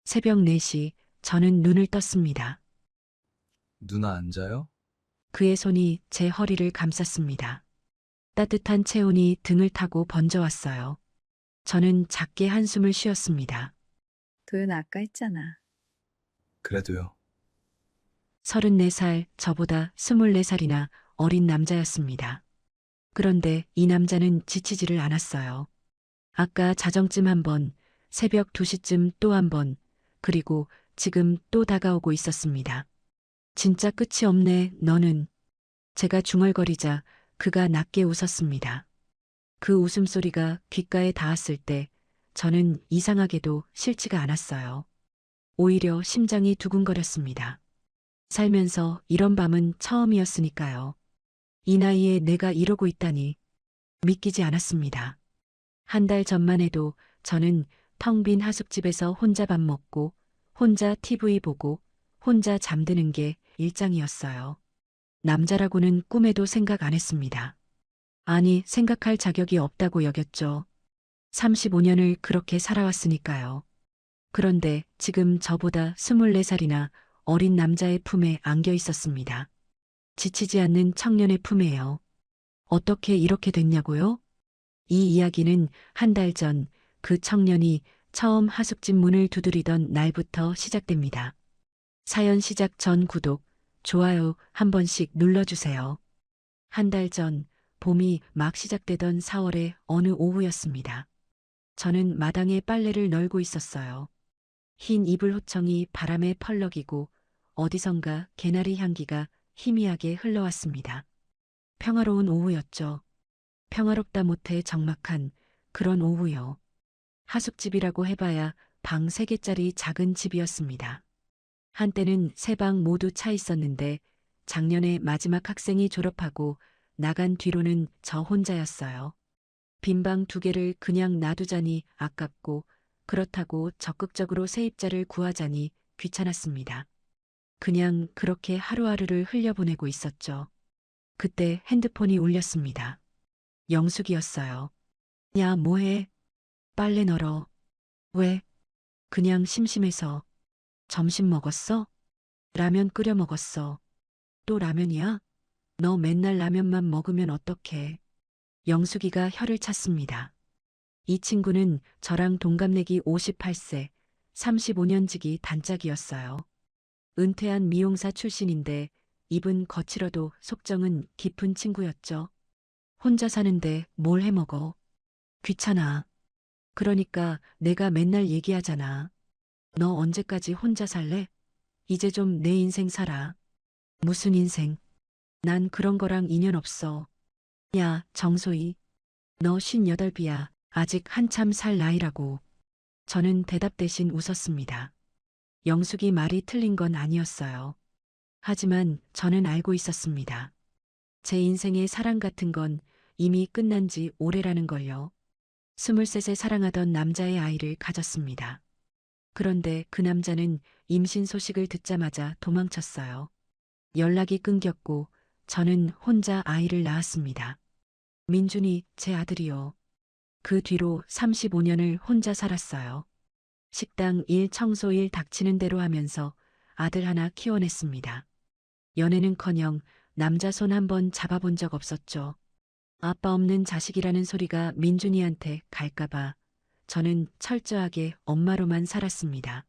새벽 4시 저는 눈을 떴습니다. 누나 앉아요? 그의 손이 제 허리를 감쌌습니다. 따뜻한 체온이 등을 타고 번져왔어요. 저는 작게 한숨을 쉬었습니다. 도연아 아까 했잖아. 그래도요. 34살, 저보다 24살이나 어린 남자였습니다. 그런데 이 남자는 지치지를 않았어요. 아까 자정쯤 한 번, 새벽 2시쯤 또 한 번, 그리고 지금 또 다가오고 있었습니다. 진짜 끝이 없네, 너는. 제가 중얼거리자 그가 낮게 웃었습니다. 그 웃음소리가 귓가에 닿았을 때 저는 이상하게도 싫지가 않았어요. 오히려 심장이 두근거렸습니다. 살면서 이런 밤은 처음이었으니까요. 이 나이에 내가 이러고 있다니 믿기지 않았습니다. 한 달 전만 해도 저는 텅 빈 하숙집에서 혼자 밥 먹고 혼자 TV 보고 혼자 잠드는 게 일상이었어요. 남자라고는 꿈에도 생각 안 했습니다. 아니, 생각할 자격이 없다고 여겼죠. 35년을 그렇게 살아왔으니까요. 그런데 지금 저보다 24살이나 어린 남자의 품에 안겨 있었습니다. 지치지 않는 청년의 품에요. 어떻게 이렇게 됐냐고요? 이 이야기는 한 달 전 그 청년이 처음 하숙집 문을 두드리던 날부터 시작됩니다. 사연 시작 전 구독, 좋아요 한 번씩 눌러주세요. 한 달 전 봄이 막 시작되던 4월의 어느 오후였습니다. 저는 마당에 빨래를 널고 있었어요. 흰 이불 호청이 바람에 펄럭이고 어디선가 개나리 향기가 희미하게 흘러왔습니다. 평화로운 오후였죠. 평화롭다 못해 적막한 그런 오후요. 하숙집이라고 해봐야 방 3개짜리 작은 집이었습니다. 한때는 3방 모두 차 있었는데 작년에 마지막 학생이 졸업하고 나간 뒤로는 저 혼자였어요. 빈방 2개를 그냥 놔두자니 아깝고 그렇다고 적극적으로 세입자를 구하자니 귀찮았습니다. 그냥 그렇게 하루하루를 흘려보내고 있었죠. 그때 핸드폰이 울렸습니다. 영숙이었어요. 야, 뭐해? 빨래 널어. 왜? 그냥 심심해서. 점심 먹었어? 라면 끓여 먹었어. 또 라면이야? 너 맨날 라면만 먹으면 어떡해? 영숙이가 혀를 찼습니다. 이 친구는 저랑 동갑내기 58세, 35년지기 단짝이었어요. 은퇴한 미용사 출신인데 입은 거칠어도 속정은 깊은 친구였죠. 혼자 사는데 뭘 해 먹어? 귀찮아. 그러니까 내가 맨날 얘기하잖아. 너 언제까지 혼자 살래? 이제 좀 내 인생 살아. 무슨 인생? 난 그런 거랑 인연 없어. 야, 정소희. 너 58이야. 아직 한참 살 나이라고. 저는 대답 대신 웃었습니다. 영숙이 말이 틀린 건 아니었어요. 하지만 저는 알고 있었습니다. 제 인생의 사랑 같은 건 이미 끝난 지 오래라는 걸요. 23세 사랑하던 남자의 아이를 가졌습니다. 그런데 그 남자는 임신 소식을 듣자마자 도망쳤어요. 연락이 끊겼고 저는 혼자 아이를 낳았습니다. 민준이 제 아들이요. 그 뒤로 35년을 혼자 살았어요. 식당 일, 청소 일 닥치는 대로 하면서 아들 하나 키워냈습니다. 연애는커녕 남자 손 한 번 잡아본 적 없었죠. 아빠 없는 자식이라는 소리가 민준이한테 갈까봐 저는 철저하게 엄마로만 살았습니다.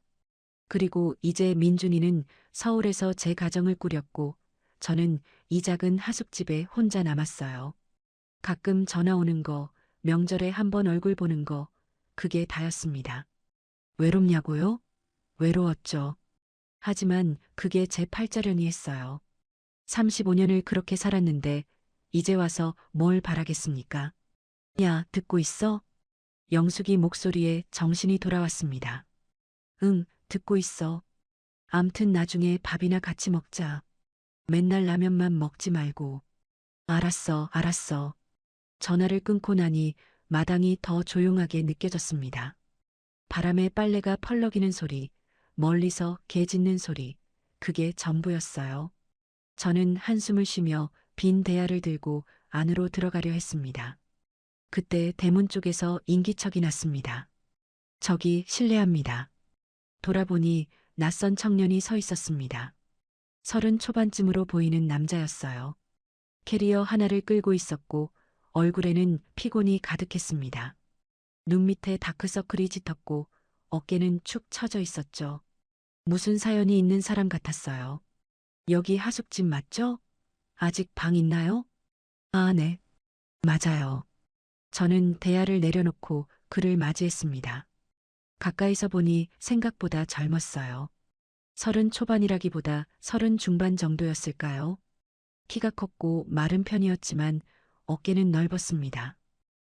그리고 이제 민준이는 서울에서 제 가정을 꾸렸고 저는 이 작은 하숙집에 혼자 남았어요. 가끔 전화 오는 거, 명절에 한 번 얼굴 보는 거, 그게 다였습니다. 외롭냐고요? 외로웠죠. 하지만 그게 제 팔자려니 했어요. 35년을 그렇게 살았는데 이제 와서 뭘 바라겠습니까? 야, 듣고 있어? 영숙이 목소리에 정신이 돌아왔습니다. 응, 듣고 있어. 암튼 나중에 밥이나 같이 먹자. 맨날 라면만 먹지 말고. 알았어, 알았어. 전화를 끊고 나니 마당이 더 조용하게 느껴졌습니다. 바람에 빨래가 펄럭이는 소리, 멀리서 개 짖는 소리, 그게 전부였어요. 저는 한숨을 쉬며 빈 대야를 들고 안으로 들어가려 했습니다. 그때 대문 쪽에서 인기척이 났습니다. 저기 실례합니다. 돌아보니 낯선 청년이 서 있었습니다. 30 초반쯤으로 보이는 남자였어요. 캐리어 하나를 끌고 있었고 얼굴에는 피곤이 가득했습니다. 눈 밑에 다크서클이 짙었고 어깨는 축 처져 있었죠. 무슨 사연이 있는 사람 같았어요. 여기 하숙집 맞죠? 아직 방 있나요? 아, 네. 맞아요. 저는 대야를 내려놓고 그를 맞이했습니다. 가까이서 보니 생각보다 젊었어요. 30 초반이라기보다 30 중반 정도였을까요? 키가 컸고 마른 편이었지만 어깨는 넓었습니다.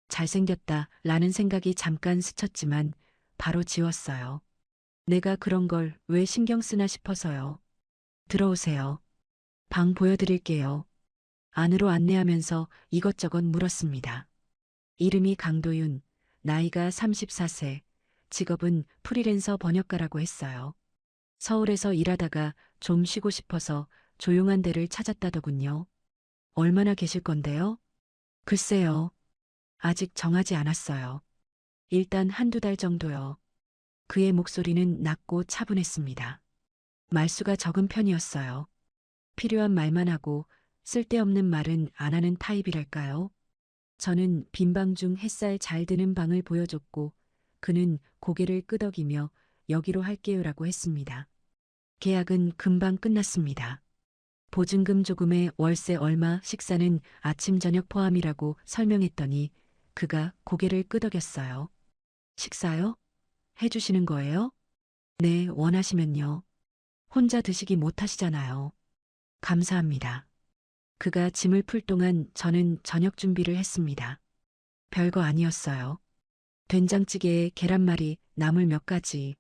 잘생겼다 라는 생각이 잠깐 스쳤지만 바로 지웠어요. 내가 그런 걸 왜 신경 쓰나 싶어서요. 들어오세요. 방 보여드릴게요. 안으로 안내하면서 이것저것 물었습니다. 이름이 강도윤, 나이가 34세, 직업은 프리랜서 번역가라고 했어요. 서울에서 일하다가 좀 쉬고 싶어서 조용한 데를 찾았다더군요. 얼마나 계실 건데요? 글쎄요. 아직 정하지 않았어요. 일단 한두 달 정도요. 그의 목소리는 낮고 차분했습니다. 말수가 적은 편이었어요. 필요한 말만 하고 쓸데없는 말은 안 하는 타입이랄까요? 저는 빈방 중 햇살 잘 드는 방을 보여줬고 그는 고개를 끄덕이며 여기로 할게요라고 했습니다. 계약은 금방 끝났습니다. 보증금 조금에 월세 얼마, 식사는 아침 저녁 포함이라고 설명했더니 그가 고개를 끄덕였어요. 식사요? 해주시는 거예요? 네, 원하시면요. 혼자 드시기 못하시잖아요. 감사합니다. 그가 짐을 풀 동안 저는 저녁 준비를 했습니다. 별거 아니었어요. 된장찌개에 계란말이, 나물 몇 가지.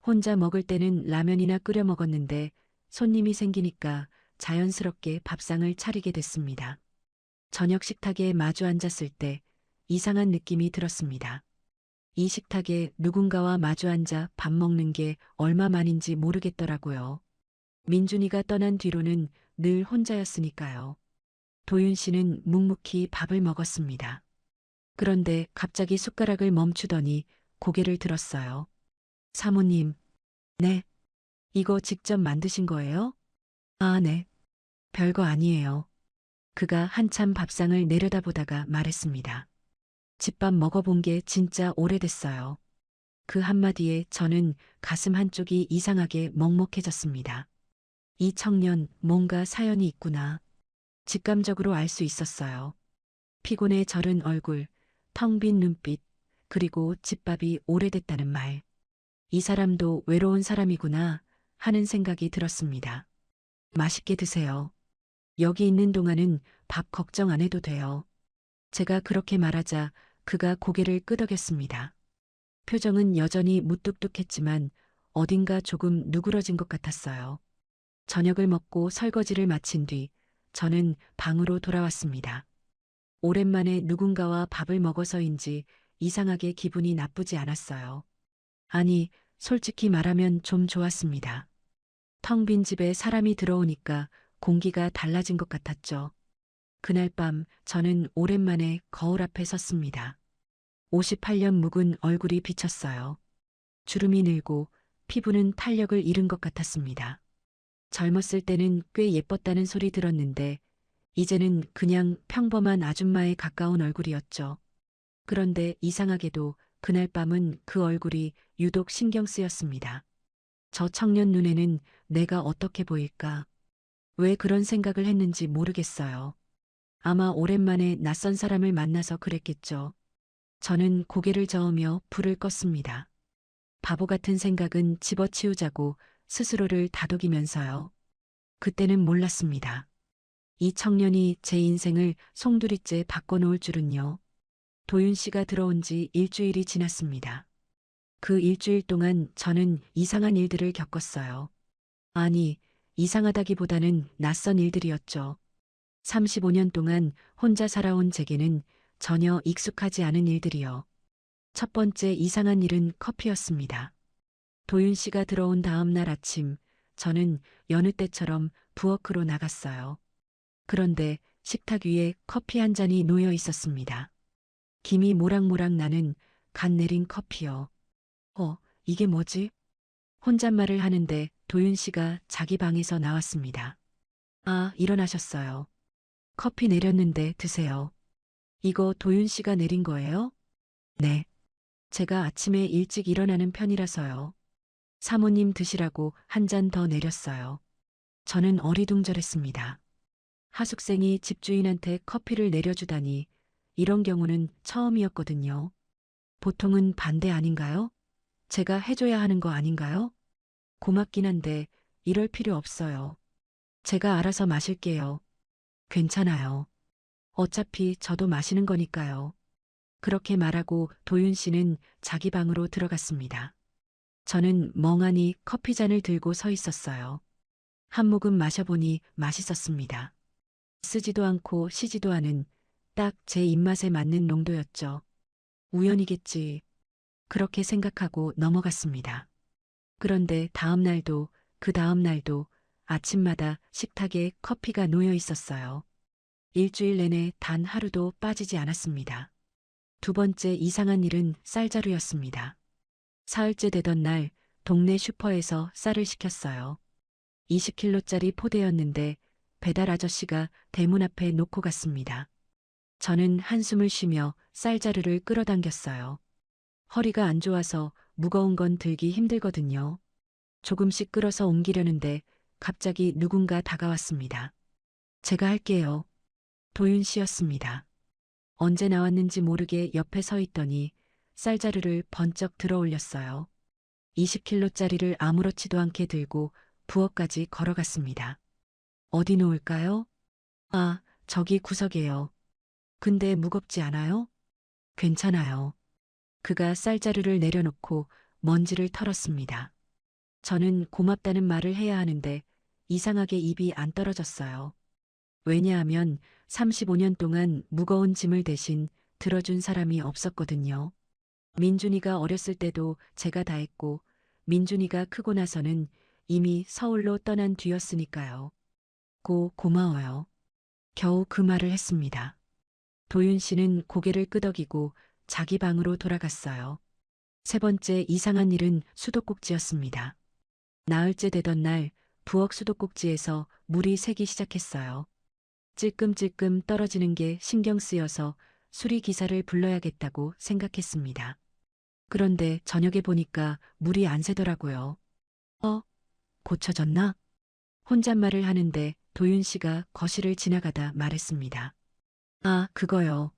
혼자 먹을 때는 라면이나 끓여 먹었는데 손님이 생기니까 자연스럽게 밥상을 차리게 됐습니다. 저녁 식탁에 마주 앉았을 때 이상한 느낌이 들었습니다. 이 식탁에 누군가와 마주 앉아 밥 먹는 게 얼마만인지 모르겠더라고요. 민준이가 떠난 뒤로는 늘 혼자였으니까요. 도윤 씨는 묵묵히 밥을 먹었습니다. 그런데 갑자기 숟가락을 멈추더니 고개를 들었어요. 사모님, 네. 이거 직접 만드신 거예요? 아, 네. 별거 아니에요. 그가 한참 밥상을 내려다보다가 말했습니다. 집밥 먹어본 게 진짜 오래됐어요. 그 한마디에 저는 가슴 한쪽이 이상하게 먹먹해졌습니다. 이 청년 뭔가 사연이 있구나. 직감적으로 알 수 있었어요. 피곤에 절은 얼굴, 텅 빈 눈빛, 그리고 집밥이 오래됐다는 말. 이 사람도 외로운 사람이구나 하는 생각이 들었습니다. 맛있게 드세요. 여기 있는 동안은 밥 걱정 안 해도 돼요. 제가 그렇게 말하자 그가 고개를 끄덕였습니다. 표정은 여전히 무뚝뚝했지만 어딘가 조금 누그러진 것 같았어요. 저녁을 먹고 설거지를 마친 뒤 저는 방으로 돌아왔습니다. 오랜만에 누군가와 밥을 먹어서인지 이상하게 기분이 나쁘지 않았어요. 아니, 솔직히 말하면 좀 좋았습니다. 텅 빈 집에 사람이 들어오니까 공기가 달라진 것 같았죠. 그날 밤 저는 오랜만에 거울 앞에 섰습니다. 58년 묵은 얼굴이 비쳤어요. 주름이 늘고 피부는 탄력을 잃은 것 같았습니다. 젊었을 때는 꽤 예뻤다는 소리 들었는데 이제는 그냥 평범한 아줌마에 가까운 얼굴이었죠. 그런데 이상하게도 그날 밤은 그 얼굴이 유독 신경 쓰였습니다. 저 청년 눈에는 내가 어떻게 보일까? 왜 그런 생각을 했는지 모르겠어요. 아마 오랜만에 낯선 사람을 만나서 그랬겠죠. 저는 고개를 저으며 불을 껐습니다. 바보 같은 생각은 집어치우자고 스스로를 다독이면서요. 그때는 몰랐습니다. 이 청년이 제 인생을 송두리째 바꿔놓을 줄은요. 도윤 씨가 들어온 지 일주일이 지났습니다. 그 일주일 동안 저는 이상한 일들을 겪었어요. 아니, 이상하다기보다는 낯선 일들이었죠. 35년 동안 혼자 살아온 제게는 전혀 익숙하지 않은 일들이요. 첫 번째 이상한 일은 커피였습니다. 도윤 씨가 들어온 다음 날 아침, 저는 여느 때처럼 부엌으로 나갔어요. 그런데 식탁 위에 커피 한 잔이 놓여 있었습니다. 김이 모락모락 나는 갓 내린 커피요. 이게 뭐지? 혼잣말을 하는데 도윤 씨가 자기 방에서 나왔습니다. 아, 일어나셨어요. 커피 내렸는데 드세요. 이거 도윤 씨가 내린 거예요? 네. 제가 아침에 일찍 일어나는 편이라서요. 사모님 드시라고 한 잔 더 내렸어요. 저는 어리둥절했습니다. 하숙생이 집주인한테 커피를 내려주다니 이런 경우는 처음이었거든요. 보통은 반대 아닌가요? 제가 해줘야 하는 거 아닌가요? 고맙긴 한데 이럴 필요 없어요. 제가 알아서 마실게요. 괜찮아요. 어차피 저도 마시는 거니까요. 그렇게 말하고 도윤 씨는 자기 방으로 들어갔습니다. 저는 멍하니 커피잔을 들고 서 있었어요. 한 모금 마셔보니 맛있었습니다. 쓰지도 않고 시지도 않은 딱 제 입맛에 맞는 농도였죠. 우연이겠지. 그렇게 생각하고 넘어갔습니다. 그런데 다음 날도 그 다음 날도 아침마다 식탁에 커피가 놓여 있었어요. 일주일 내내 단 하루도 빠지지 않았습니다. 두 번째 이상한 일은 쌀자루였습니다. 사흘째 되던 날 동네 슈퍼에서 쌀을 시켰어요. 20kg짜리 포대였는데 배달 아저씨가 대문 앞에 놓고 갔습니다. 저는 한숨을 쉬며 쌀자루를 끌어당겼어요. 허리가 안 좋아서 무거운 건 들기 힘들거든요. 조금씩 끌어서 옮기려는데 갑자기 누군가 다가왔습니다. 제가 할게요. 도윤 씨였습니다. 언제 나왔는지 모르게 옆에 서 있더니 쌀자루를 번쩍 들어 올렸어요. 20kg짜리를 아무렇지도 않게 들고 부엌까지 걸어갔습니다. 어디 놓을까요? 아, 저기 구석에요. 근데 무겁지 않아요? 괜찮아요. 그가 쌀자루를 내려놓고 먼지를 털었습니다. 저는 고맙다는 말을 해야 하는데 이상하게 입이 안 떨어졌어요. 왜냐하면 35년 동안 무거운 짐을 대신 들어준 사람이 없었거든요. 민준이가 어렸을 때도 제가 다 했고 민준이가 크고 나서는 이미 서울로 떠난 뒤였으니까요. 고마워요. 겨우 그 말을 했습니다. 도윤 씨는 고개를 끄덕이고 자기 방으로 돌아갔어요. 세 번째 이상한 일은 수도꼭지였습니다. 나흘째 되던 날 부엌 수도꼭지에서 물이 새기 시작했어요. 찔끔찔끔 떨어지는 게 신경 쓰여서 수리 기사를 불러야겠다고 생각했습니다. 그런데 저녁에 보니까 물이 안 새더라고요. 고쳐졌나? 혼잣말을 하는데 도윤 씨가 거실을 지나가다 말했습니다. 아, 그거요.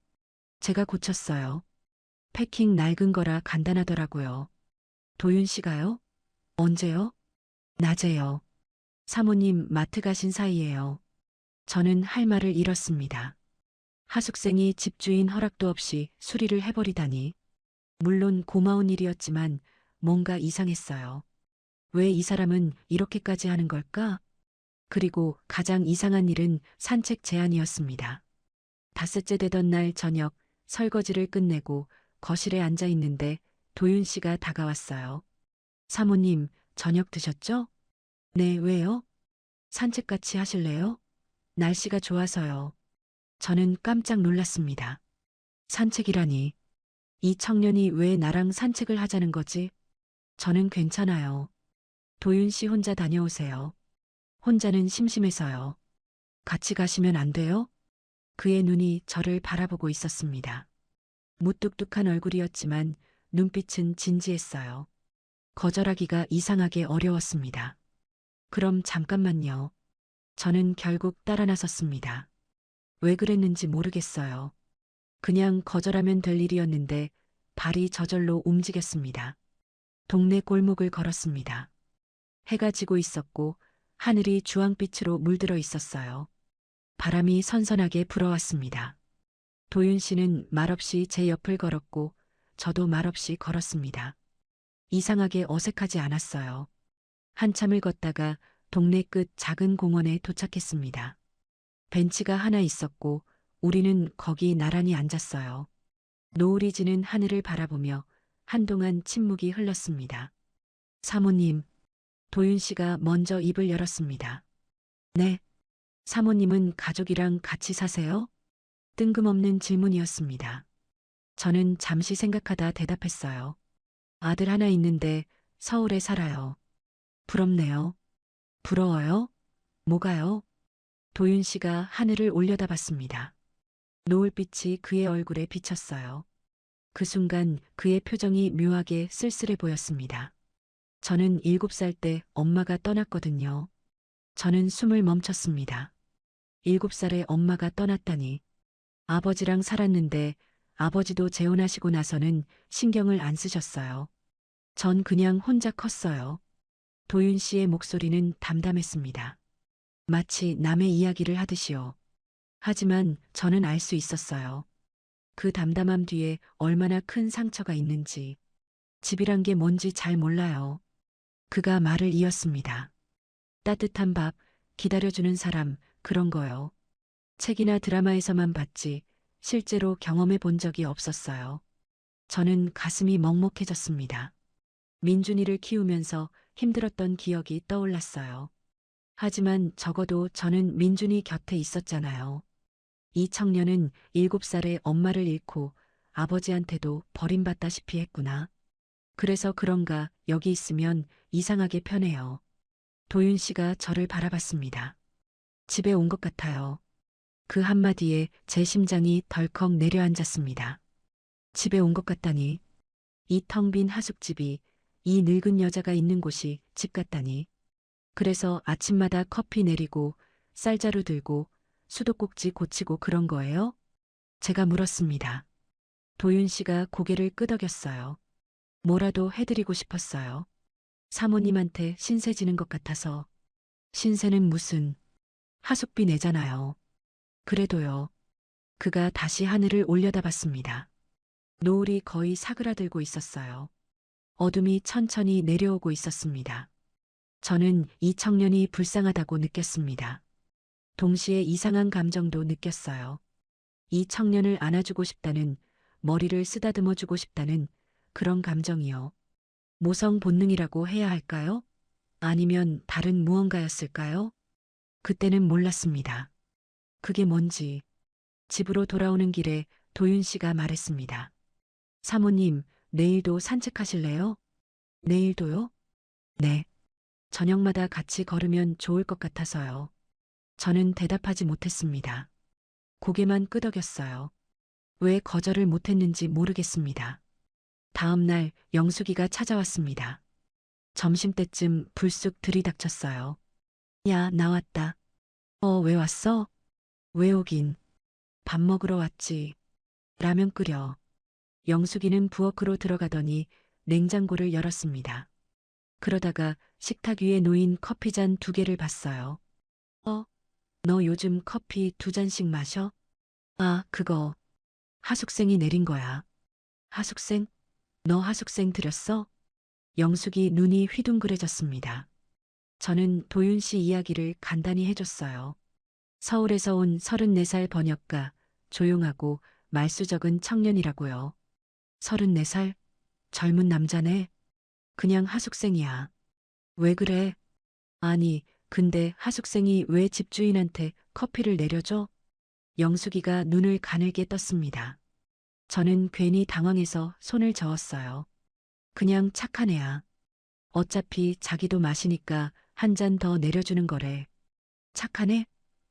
제가 고쳤어요. 패킹 낡은 거라 간단하더라고요. 도윤 씨가요? 언제요? 낮에요. 사모님 마트 가신 사이에요. 저는 할 말을 잃었습니다. 하숙생이 집주인 허락도 없이 수리를 해버리다니. 물론 고마운 일이었지만 뭔가 이상했어요. 왜 이 사람은 이렇게까지 하는 걸까? 그리고 가장 이상한 일은 산책 제안이었습니다. 닷새째 되던 날 저녁 설거지를 끝내고 거실에 앉아 있는데 도윤 씨가 다가왔어요. 사모님, 저녁 드셨죠? 네, 왜요? 산책 같이 하실래요? 날씨가 좋아서요. 저는 깜짝 놀랐습니다. 산책이라니. 이 청년이 왜 나랑 산책을 하자는 거지? 저는 괜찮아요. 도윤 씨 혼자 다녀오세요. 혼자는 심심해서요. 같이 가시면 안 돼요? 그의 눈이 저를 바라보고 있었습니다. 무뚝뚝한 얼굴이었지만 눈빛은 진지했어요. 거절하기가 이상하게 어려웠습니다. 그럼 잠깐만요. 저는 결국 따라 나섰습니다. 왜 그랬는지 모르겠어요. 그냥 거절하면 될 일이었는데 발이 저절로 움직였습니다. 동네 골목을 걸었습니다. 해가 지고 있었고 하늘이 주황빛으로 물들어 있었어요. 바람이 선선하게 불어왔습니다. 도윤 씨는 말없이 제 옆을 걸었고 저도 말없이 걸었습니다. 이상하게 어색하지 않았어요. 한참을 걷다가 동네 끝 작은 공원에 도착했습니다. 벤치가 하나 있었고 우리는 거기 나란히 앉았어요. 노을이 지는 하늘을 바라보며 한동안 침묵이 흘렀습니다. 사모님, 도윤 씨가 먼저 입을 열었습니다. 네. 사모님은 가족이랑 같이 사세요? 뜬금없는 질문이었습니다. 저는 잠시 생각하다 대답했어요. 아들 하나 있는데 서울에 살아요. 부럽네요. 부러워요? 뭐가요? 도윤 씨가 하늘을 올려다봤습니다. 노을빛이 그의 얼굴에 비쳤어요. 그 순간 그의 표정이 묘하게 쓸쓸해 보였습니다. 저는 7살 때 엄마가 떠났거든요. 저는 숨을 멈췄습니다. 7살에 엄마가 떠났다니. 아버지랑 살았는데 아버지도 재혼하시고 나서는 신경을 안 쓰셨어요. 전 그냥 혼자 컸어요. 도윤 씨의 목소리는 담담했습니다. 마치 남의 이야기를 하듯이요. 하지만 저는 알 수 있었어요. 그 담담함 뒤에 얼마나 큰 상처가 있는지. 집이란 게 뭔지 잘 몰라요. 그가 말을 이었습니다. 따뜻한 밥, 기다려주는 사람, 그런 거요. 책이나 드라마에서만 봤지 실제로 경험해 본 적이 없었어요. 저는 가슴이 먹먹해졌습니다. 민준이를 키우면서 힘들었던 기억이 떠올랐어요. 하지만 적어도 저는 민준이 곁에 있었잖아요. 이 청년은 7살에 엄마를 잃고 아버지한테도 버림받다시피 했구나. 그래서 그런가 여기 있으면 이상하게 편해요. 도윤 씨가 저를 바라봤습니다. 집에 온 것 같아요. 그 한마디에 제 심장이 덜컥 내려앉았습니다. 집에 온 것 같다니. 이 텅 빈 하숙집이, 이 늙은 여자가 있는 곳이 집 같다니. 그래서 아침마다 커피 내리고 쌀자루 들고 수도꼭지 고치고 그런 거예요? 제가 물었습니다. 도윤 씨가 고개를 끄덕였어요. 뭐라도 해드리고 싶었어요. 사모님한테 신세 지는 것 같아서. 신세는 무슨, 하숙비 내잖아요. 그래도요. 그가 다시 하늘을 올려다봤습니다. 노을이 거의 사그라들고 있었어요. 어둠이 천천히 내려오고 있었습니다. 저는 이 청년이 불쌍하다고 느꼈습니다. 동시에 이상한 감정도 느꼈어요. 이 청년을 안아주고 싶다는, 머리를 쓰다듬어 주고 싶다는 그런 감정이요. 모성 본능이라고 해야 할까요? 아니면 다른 무언가였을까요? 그때는 몰랐습니다. 그게 뭔지. 집으로 돌아오는 길에 도윤 씨가 말했습니다. 사모님, 내일도 산책하실래요? 내일도요? 네. 저녁마다 같이 걸으면 좋을 것 같아서요. 저는 대답하지 못했습니다. 고개만 끄덕였어요. 왜 거절을 못했는지 모르겠습니다. 다음 날 영숙이가 찾아왔습니다. 점심때쯤 불쑥 들이닥쳤어요. 야, 나왔다. 왜 왔어? 왜 오긴. 밥 먹으러 왔지. 라면 끓여. 영숙이는 부엌으로 들어가더니 냉장고를 열었습니다. 그러다가 식탁 위에 놓인 커피잔 2개를 봤어요. 너 요즘 커피 2잔씩 마셔? 아, 그거. 하숙생이 내린 거야. 하숙생? 너 하숙생 들였어? 영숙이 눈이 휘둥그레졌습니다. 저는 도윤 씨 이야기를 간단히 해줬어요. 서울에서 온 34살 번역가, 조용하고 말수 적은 청년이라고요. 34살? 젊은 남자네? 그냥 하숙생이야. 왜 그래? 아니, 근데 하숙생이 왜 집주인한테 커피를 내려줘? 영숙이가 눈을 가늘게 떴습니다. 저는 괜히 당황해서 손을 저었어요. 그냥 착한 애야. 어차피 자기도 마시니까 한 잔 더 내려주는 거래. 착한 애?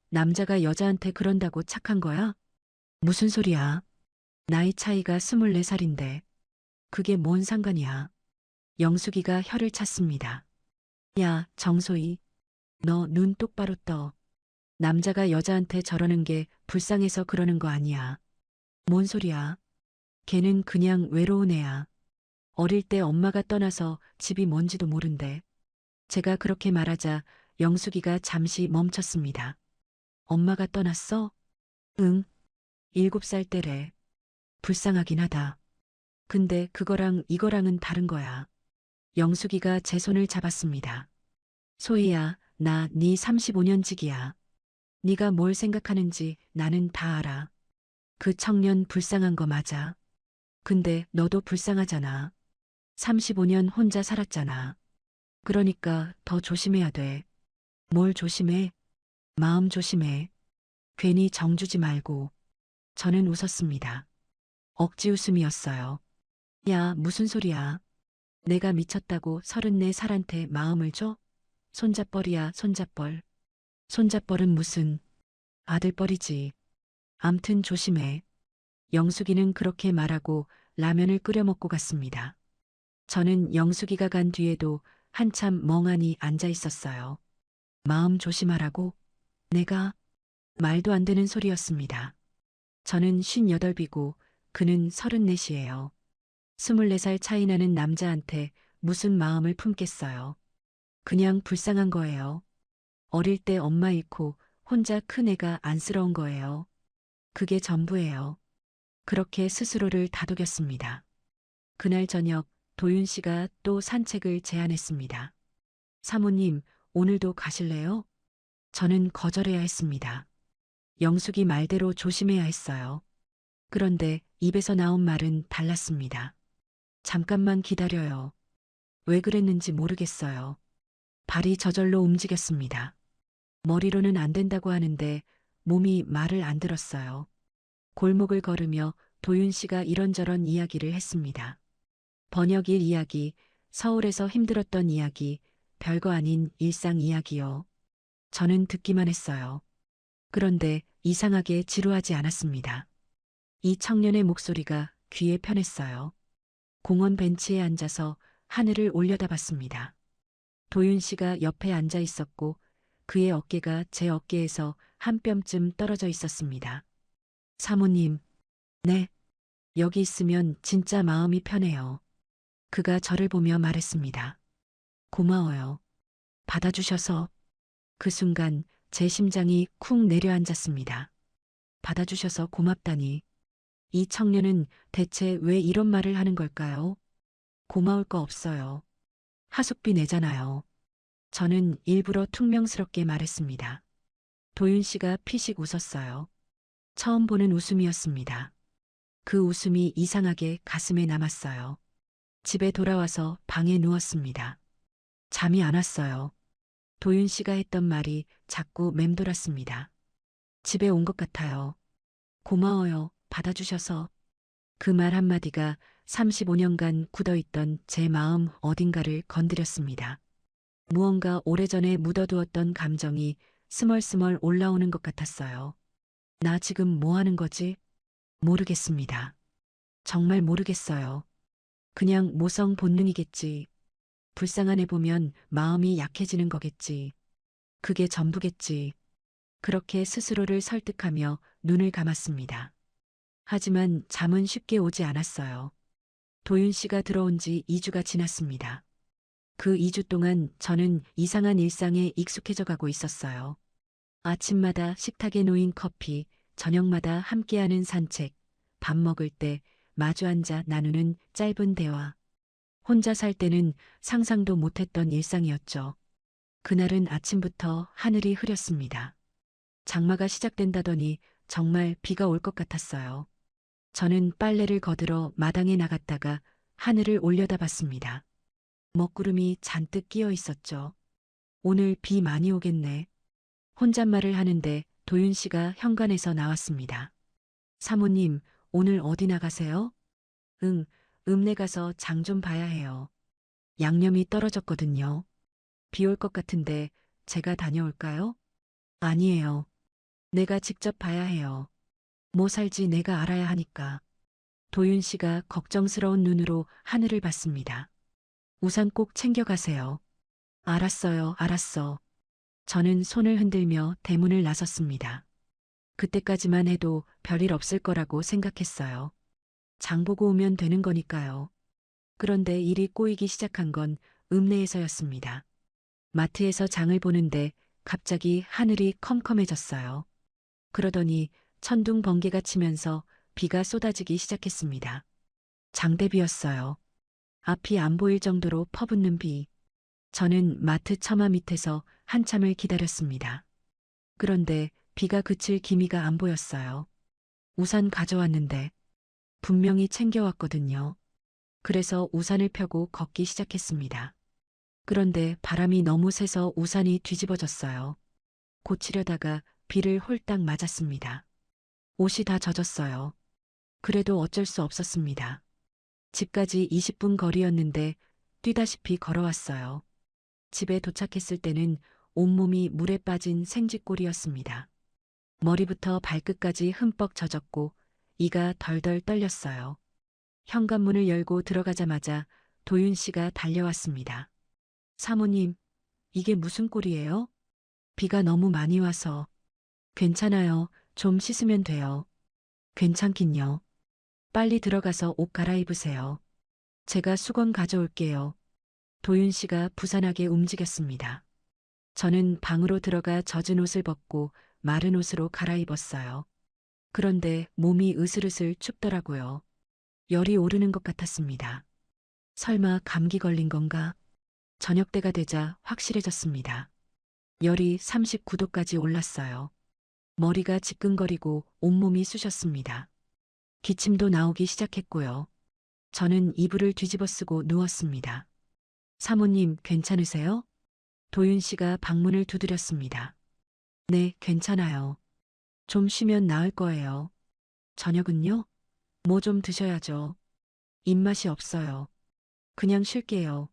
남자가 여자한테 그런다고 착한 거야? 무슨 소리야? 나이 차이가 24살인데. 그게 뭔 상관이야? 영숙이가 혀를 찼습니다. 야, 정소희. 너 눈 똑바로 떠. 남자가 여자한테 저러는 게 불쌍해서 그러는 거 아니야. 뭔 소리야? 걔는 그냥 외로운 애야. 어릴 때 엄마가 떠나서 집이 뭔지도 모른대. 제가 그렇게 말하자 영숙이가 잠시 멈췄습니다. 엄마가 떠났어? 응. 7살 때래. 불쌍하긴 하다. 근데 그거랑 이거랑은 다른 거야. 영숙이가 제 손을 잡았습니다. 소희야, 나 네 35년지기야. 네가 뭘 생각하는지 나는 다 알아. 그 청년 불쌍한 거 맞아. 근데 너도 불쌍하잖아. 35년 혼자 살았잖아. 그러니까 더 조심해야 돼. 뭘 조심해? 마음 조심해. 괜히 정주지 말고. 저는 웃었습니다. 억지 웃음이었어요. 야, 무슨 소리야. 내가 미쳤다고 34살한테 마음을 줘? 손자뻘이야, 손자뻘. 손자뻘은 무슨 아들뻘이지. 암튼 조심해. 영숙이는 그렇게 말하고 라면을 끓여 먹고 갔습니다. 저는 영숙이가 간 뒤에도 한참 멍하니 앉아 있었어요. 마음 조심하라고? 내가 말도 안 되는 소리였습니다. 저는 58이고 그는 34이에요. 24살 차이 나는 남자한테 무슨 마음을 품겠어요. 그냥 불쌍한 거예요. 어릴 때 엄마 잃고 혼자 큰 애가 안쓰러운 거예요. 그게 전부예요. 그렇게 스스로를 다독였습니다. 그날 저녁 도윤 씨가 또 산책을 제안했습니다. 사모님, 오늘도 가실래요? 저는 거절해야 했습니다. 영숙이 말대로 조심해야 했어요. 그런데 입에서 나온 말은 달랐습니다. 잠깐만 기다려요. 왜 그랬는지 모르겠어요. 발이 저절로 움직였습니다. 머리로는 안 된다고 하는데 몸이 말을 안 들었어요. 골목을 걸으며 도윤 씨가 이런저런 이야기를 했습니다. 번역일 이야기, 서울에서 힘들었던 이야기, 별거 아닌 일상 이야기요. 저는 듣기만 했어요. 그런데 이상하게 지루하지 않았습니다. 이 청년의 목소리가 귀에 편했어요. 공원 벤치에 앉아서 하늘을 올려다봤습니다. 도윤 씨가 옆에 앉아 있었고 그의 어깨가 제 어깨에서 한 뼘쯤 떨어져 있었습니다. 사모님, 네. 여기 있으면 진짜 마음이 편해요. 그가 저를 보며 말했습니다. 고마워요. 받아주셔서. 그 순간 제 심장이 쿵 내려앉았습니다. 받아주셔서 고맙다니. 이 청년은 대체 왜 이런 말을 하는 걸까요? 고마울 거 없어요. 하숙비 내잖아요. 저는 일부러 퉁명스럽게 말했습니다. 도윤 씨가 피식 웃었어요. 처음 보는 웃음이었습니다. 그 웃음이 이상하게 가슴에 남았어요. 집에 돌아와서 방에 누웠습니다. 잠이 안 왔어요. 도윤 씨가 했던 말이 자꾸 맴돌았습니다. 집에 온 것 같아요. 고마워요. 받아주셔서. 그 말 한마디가 35년간 굳어있던 제 마음 어딘가를 건드렸습니다. 무언가 오래전에 묻어두었던 감정이 스멀스멀 올라오는 것 같았어요. 나 지금 뭐 하는 거지? 모르겠습니다. 정말 모르겠어요. 그냥 모성 본능이겠지. 불쌍한 애 보면 마음이 약해지는 거겠지. 그게 전부겠지. 그렇게 스스로를 설득하며 눈을 감았습니다. 하지만 잠은 쉽게 오지 않았어요. 도윤 씨가 들어온 지 2주가 지났습니다. 그 2주 동안 저는 이상한 일상에 익숙해져 가고 있었어요. 아침마다 식탁에 놓인 커피, 저녁마다 함께하는 산책, 밥 먹을 때 마주 앉아 나누는 짧은 대화. 혼자 살 때는 상상도 못했던 일상이었죠. 그날은 아침부터 하늘이 흐렸습니다. 장마가 시작된다더니 정말 비가 올 것 같았어요. 저는 빨래를 거들어 마당에 나갔다가 하늘을 올려다봤습니다. 먹구름이 잔뜩 끼어 있었죠. 오늘 비 많이 오겠네. 혼잣말을 하는데 도윤 씨가 현관에서 나왔습니다. 사모님, 오늘 어디 나가세요? 응, 읍내 가서 장 좀 봐야 해요. 양념이 떨어졌거든요. 비 올 것 같은데 제가 다녀올까요? 아니에요. 내가 직접 봐야 해요. 뭐 살지 내가 알아야 하니까. 도윤 씨가 걱정스러운 눈으로 하늘을 봤습니다. 우산 꼭 챙겨가세요. 알았어요, 알았어. 저는 손을 흔들며 대문을 나섰습니다. 그때까지만 해도 별일 없을 거라고 생각했어요. 장 보고 오면 되는 거니까요. 그런데 일이 꼬이기 시작한 건 읍내에서였습니다. 마트에서 장을 보는데 갑자기 하늘이 컴컴해졌어요. 그러더니 천둥 번개가 치면서 비가 쏟아지기 시작했습니다. 장대비였어요. 앞이 안 보일 정도로 퍼붓는 비. 저는 마트 처마 밑에서 한참을 기다렸습니다. 그런데 비가 그칠 기미가 안 보였어요. 우산 가져왔는데 분명히 챙겨왔거든요. 그래서 우산을 펴고 걷기 시작했습니다. 그런데 바람이 너무 세서 우산이 뒤집어졌어요. 고치려다가 비를 홀딱 맞았습니다. 옷이 다 젖었어요. 그래도 어쩔 수 없었습니다. 집까지 20분 거리였는데 뛰다시피 걸어왔어요. 집에 도착했을 때는 온몸이 물에 빠진 생쥐꼴이었습니다. 머리부터 발끝까지 흠뻑 젖었고 이가 덜덜 떨렸어요. 현관문을 열고 들어가자마자 도윤 씨가 달려왔습니다. 사모님, 이게 무슨 꼴이에요? 비가 너무 많이 와서. 괜찮아요. 좀 씻으면 돼요. 괜찮긴요. 빨리 들어가서 옷 갈아입으세요. 제가 수건 가져올게요. 도윤 씨가 부산하게 움직였습니다. 저는 방으로 들어가 젖은 옷을 벗고 마른 옷으로 갈아입었어요. 그런데 몸이 으슬으슬 춥더라고요. 열이 오르는 것 같았습니다. 설마 감기 걸린 건가? 저녁 때가 되자 확실해졌습니다. 열이 39도까지 올랐어요. 머리가 지끈거리고 온몸이 쑤셨습니다. 기침도 나오기 시작했고요. 저는 이불을 뒤집어 쓰고 누웠습니다. 사모님, 괜찮으세요? 도윤 씨가 방문을 두드렸습니다. 네, 괜찮아요. 좀 쉬면 나을 거예요. 저녁은요? 뭐 좀 드셔야죠. 입맛이 없어요. 그냥 쉴게요.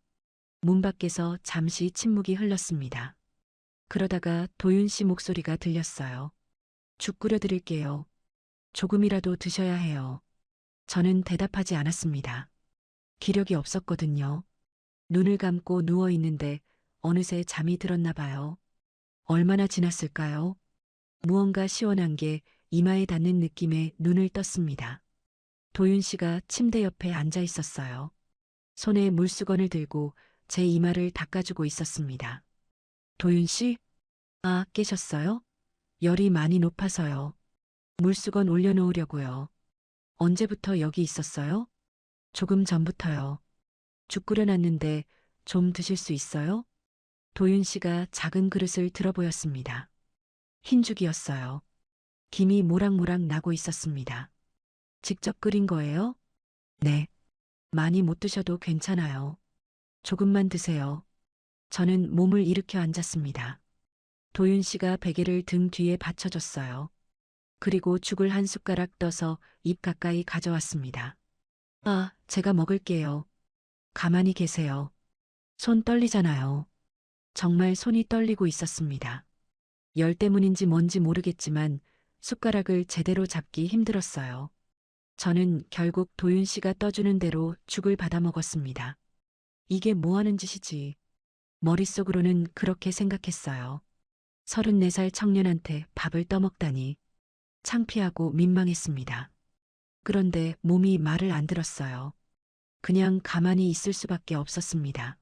문 밖에서 잠시 침묵이 흘렀습니다. 그러다가 도윤 씨 목소리가 들렸어요. 죽 끓여 드릴게요. 조금이라도 드셔야 해요. 저는 대답하지 않았습니다. 기력이 없었거든요. 눈을 감고 누워 있는데 어느새 잠이 들었나 봐요. 얼마나 지났을까요? 무언가 시원한 게 이마에 닿는 느낌에 눈을 떴습니다. 도윤 씨가 침대 옆에 앉아 있었어요. 손에 물수건을 들고 제 이마를 닦아주고 있었습니다. 도윤 씨? 아, 깨셨어요? 열이 많이 높아서요. 물수건 올려놓으려고요. 언제부터 여기 있었어요? 조금 전부터요. 죽 끓여놨는데 좀 드실 수 있어요? 도윤 씨가 작은 그릇을 들어 보였습니다. 흰 죽이었어요. 김이 모락모락 나고 있었습니다. 직접 끓인 거예요? 네. 많이 못 드셔도 괜찮아요. 조금만 드세요. 저는 몸을 일으켜 앉았습니다. 도윤 씨가 베개를 등 뒤에 받쳐줬어요. 그리고 죽을 한 숟가락 떠서 입 가까이 가져왔습니다. 아, 제가 먹을게요. 가만히 계세요. 손 떨리잖아요. 정말 손이 떨리고 있었습니다. 열 때문인지 뭔지 모르겠지만 숟가락을 제대로 잡기 힘들었어요. 저는 결국 도윤 씨가 떠주는 대로 죽을 받아 먹었습니다. 이게 뭐 하는 짓이지? 머릿속으로는 그렇게 생각했어요. 34살 청년한테 밥을 떠먹다니. 창피하고 민망했습니다. 그런데 몸이 말을 안 들었어요. 그냥 가만히 있을 수밖에 없었습니다.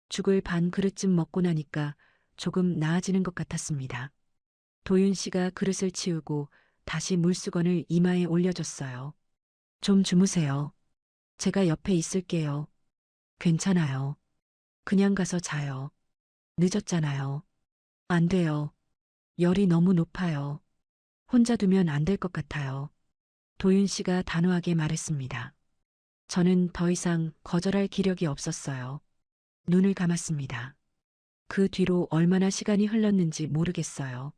죽을 반 그릇쯤 먹고 나니까 조금 나아지는 것 같았습니다. 도윤 씨가 그릇을 치우고 다시 물수건을 이마에 올려줬어요. 좀 주무세요. 제가 옆에 있을게요. 괜찮아요. 그냥 가서 자요. 늦었잖아요. 안 돼요. 열이 너무 높아요. 혼자 두면 안 될 것 같아요. 도윤 씨가 단호하게 말했습니다. 저는 더 이상 거절할 기력이 없었어요. 눈을 감았습니다. 그 뒤로 얼마나 시간이 흘렀는지 모르겠어요.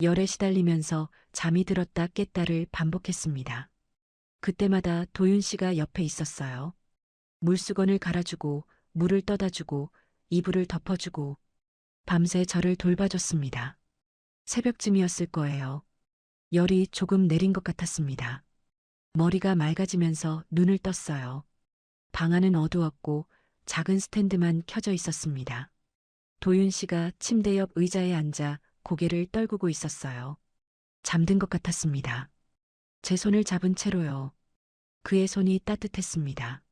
열에 시달리면서 잠이 들었다 깼다를 반복했습니다. 그때마다 도윤 씨가 옆에 있었어요. 물수건을 갈아주고, 물을 떠다주고, 이불을 덮어주고, 밤새 저를 돌봐줬습니다. 새벽쯤이었을 거예요. 열이 조금 내린 것 같았습니다. 머리가 맑아지면서 눈을 떴어요. 방 안은 어두웠고 작은 스탠드만 켜져 있었습니다. 도윤 씨가 침대 옆 의자에 앉아 고개를 떨구고 있었어요. 잠든 것 같았습니다. 제 손을 잡은 채로요. 그의 손이 따뜻했습니다.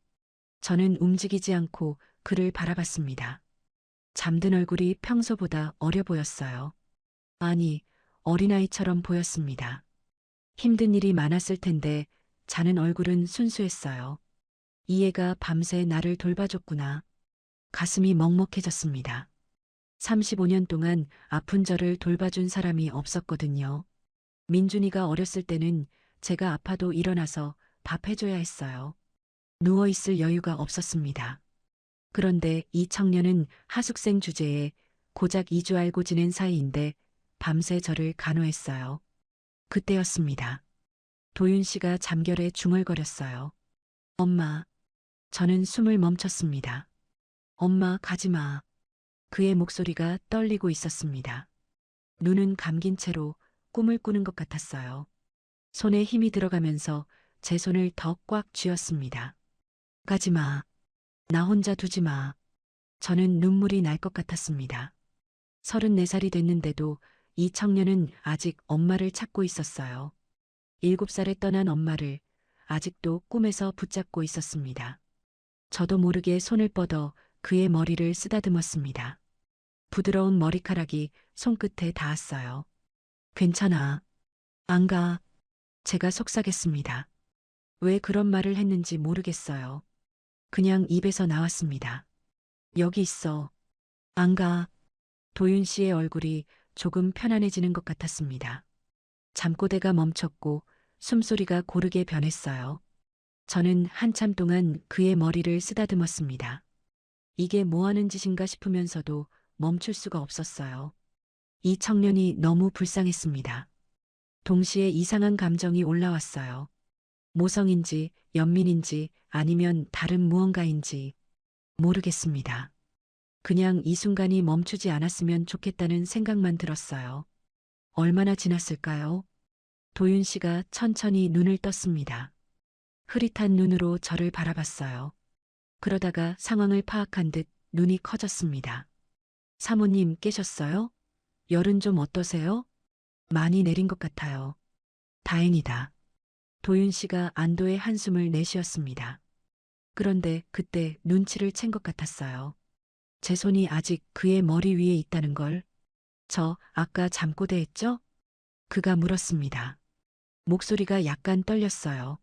저는 움직이지 않고 그를 바라봤습니다. 잠든 얼굴이 평소보다 어려 보였어요. 아니, 어린아이처럼 보였습니다. 힘든 일이 많았을 텐데 자는 얼굴은 순수했어요. 이 애가 밤새 나를 돌봐줬구나. 가슴이 먹먹해졌습니다. 35년 동안 아픈 저를 돌봐준 사람이 없었거든요. 민준이가 어렸을 때는 제가 아파도 일어나서 밥 해줘야 했어요. 누워있을 여유가 없었습니다. 그런데 이 청년은 하숙생 주제에 고작 2주 알고 지낸 사이인데 밤새 저를 간호했어요. 그때였습니다. 도윤 씨가 잠결에 중얼거렸어요. 엄마. 저는 숨을 멈췄습니다. 엄마, 가지 마. 그의 목소리가 떨리고 있었습니다. 눈은 감긴 채로 꿈을 꾸는 것 같았어요. 손에 힘이 들어가면서 제 손을 더 꽉 쥐었습니다. 가지 마. 나 혼자 두지 마. 저는 눈물이 날 것 같았습니다. 34살이 됐는데도 이 청년은 아직 엄마를 찾고 있었어요. 7살에 떠난 엄마를 아직도 꿈에서 붙잡고 있었습니다. 저도 모르게 손을 뻗어 그의 머리를 쓰다듬었습니다. 부드러운 머리카락이 손끝에 닿았어요. 괜찮아. 안 가. 제가 속삭였습니다. 왜 그런 말을 했는지 모르겠어요. 그냥 입에서 나왔습니다. 여기 있어. 안 가. 도윤 씨의 얼굴이 조금 편안해지는 것 같았습니다. 잠꼬대가 멈췄고 숨소리가 고르게 변했어요. 저는 한참 동안 그의 머리를 쓰다듬었습니다. 이게 뭐 하는 짓인가 싶으면서도 멈출 수가 없었어요. 이 청년이 너무 불쌍했습니다. 동시에 이상한 감정이 올라왔어요. 모성인지 연민인지 아니면 다른 무언가인지 모르겠습니다. 그냥 이 순간이 멈추지 않았으면 좋겠다는 생각만 들었어요. 얼마나 지났을까요? 도윤 씨가 천천히 눈을 떴습니다. 흐릿한 눈으로 저를 바라봤어요. 그러다가 상황을 파악한 듯 눈이 커졌습니다. 사모님 깨셨어요? 열은 좀 어떠세요? 많이 내린 것 같아요. 다행이다. 도윤 씨가 안도의 한숨을 내쉬었습니다. 그런데 그때 눈치를 챈 것 같았어요. 제 손이 아직 그의 머리 위에 있다는 걸. 저 아까 잠꼬대했죠? 그가 물었습니다. 목소리가 약간 떨렸어요.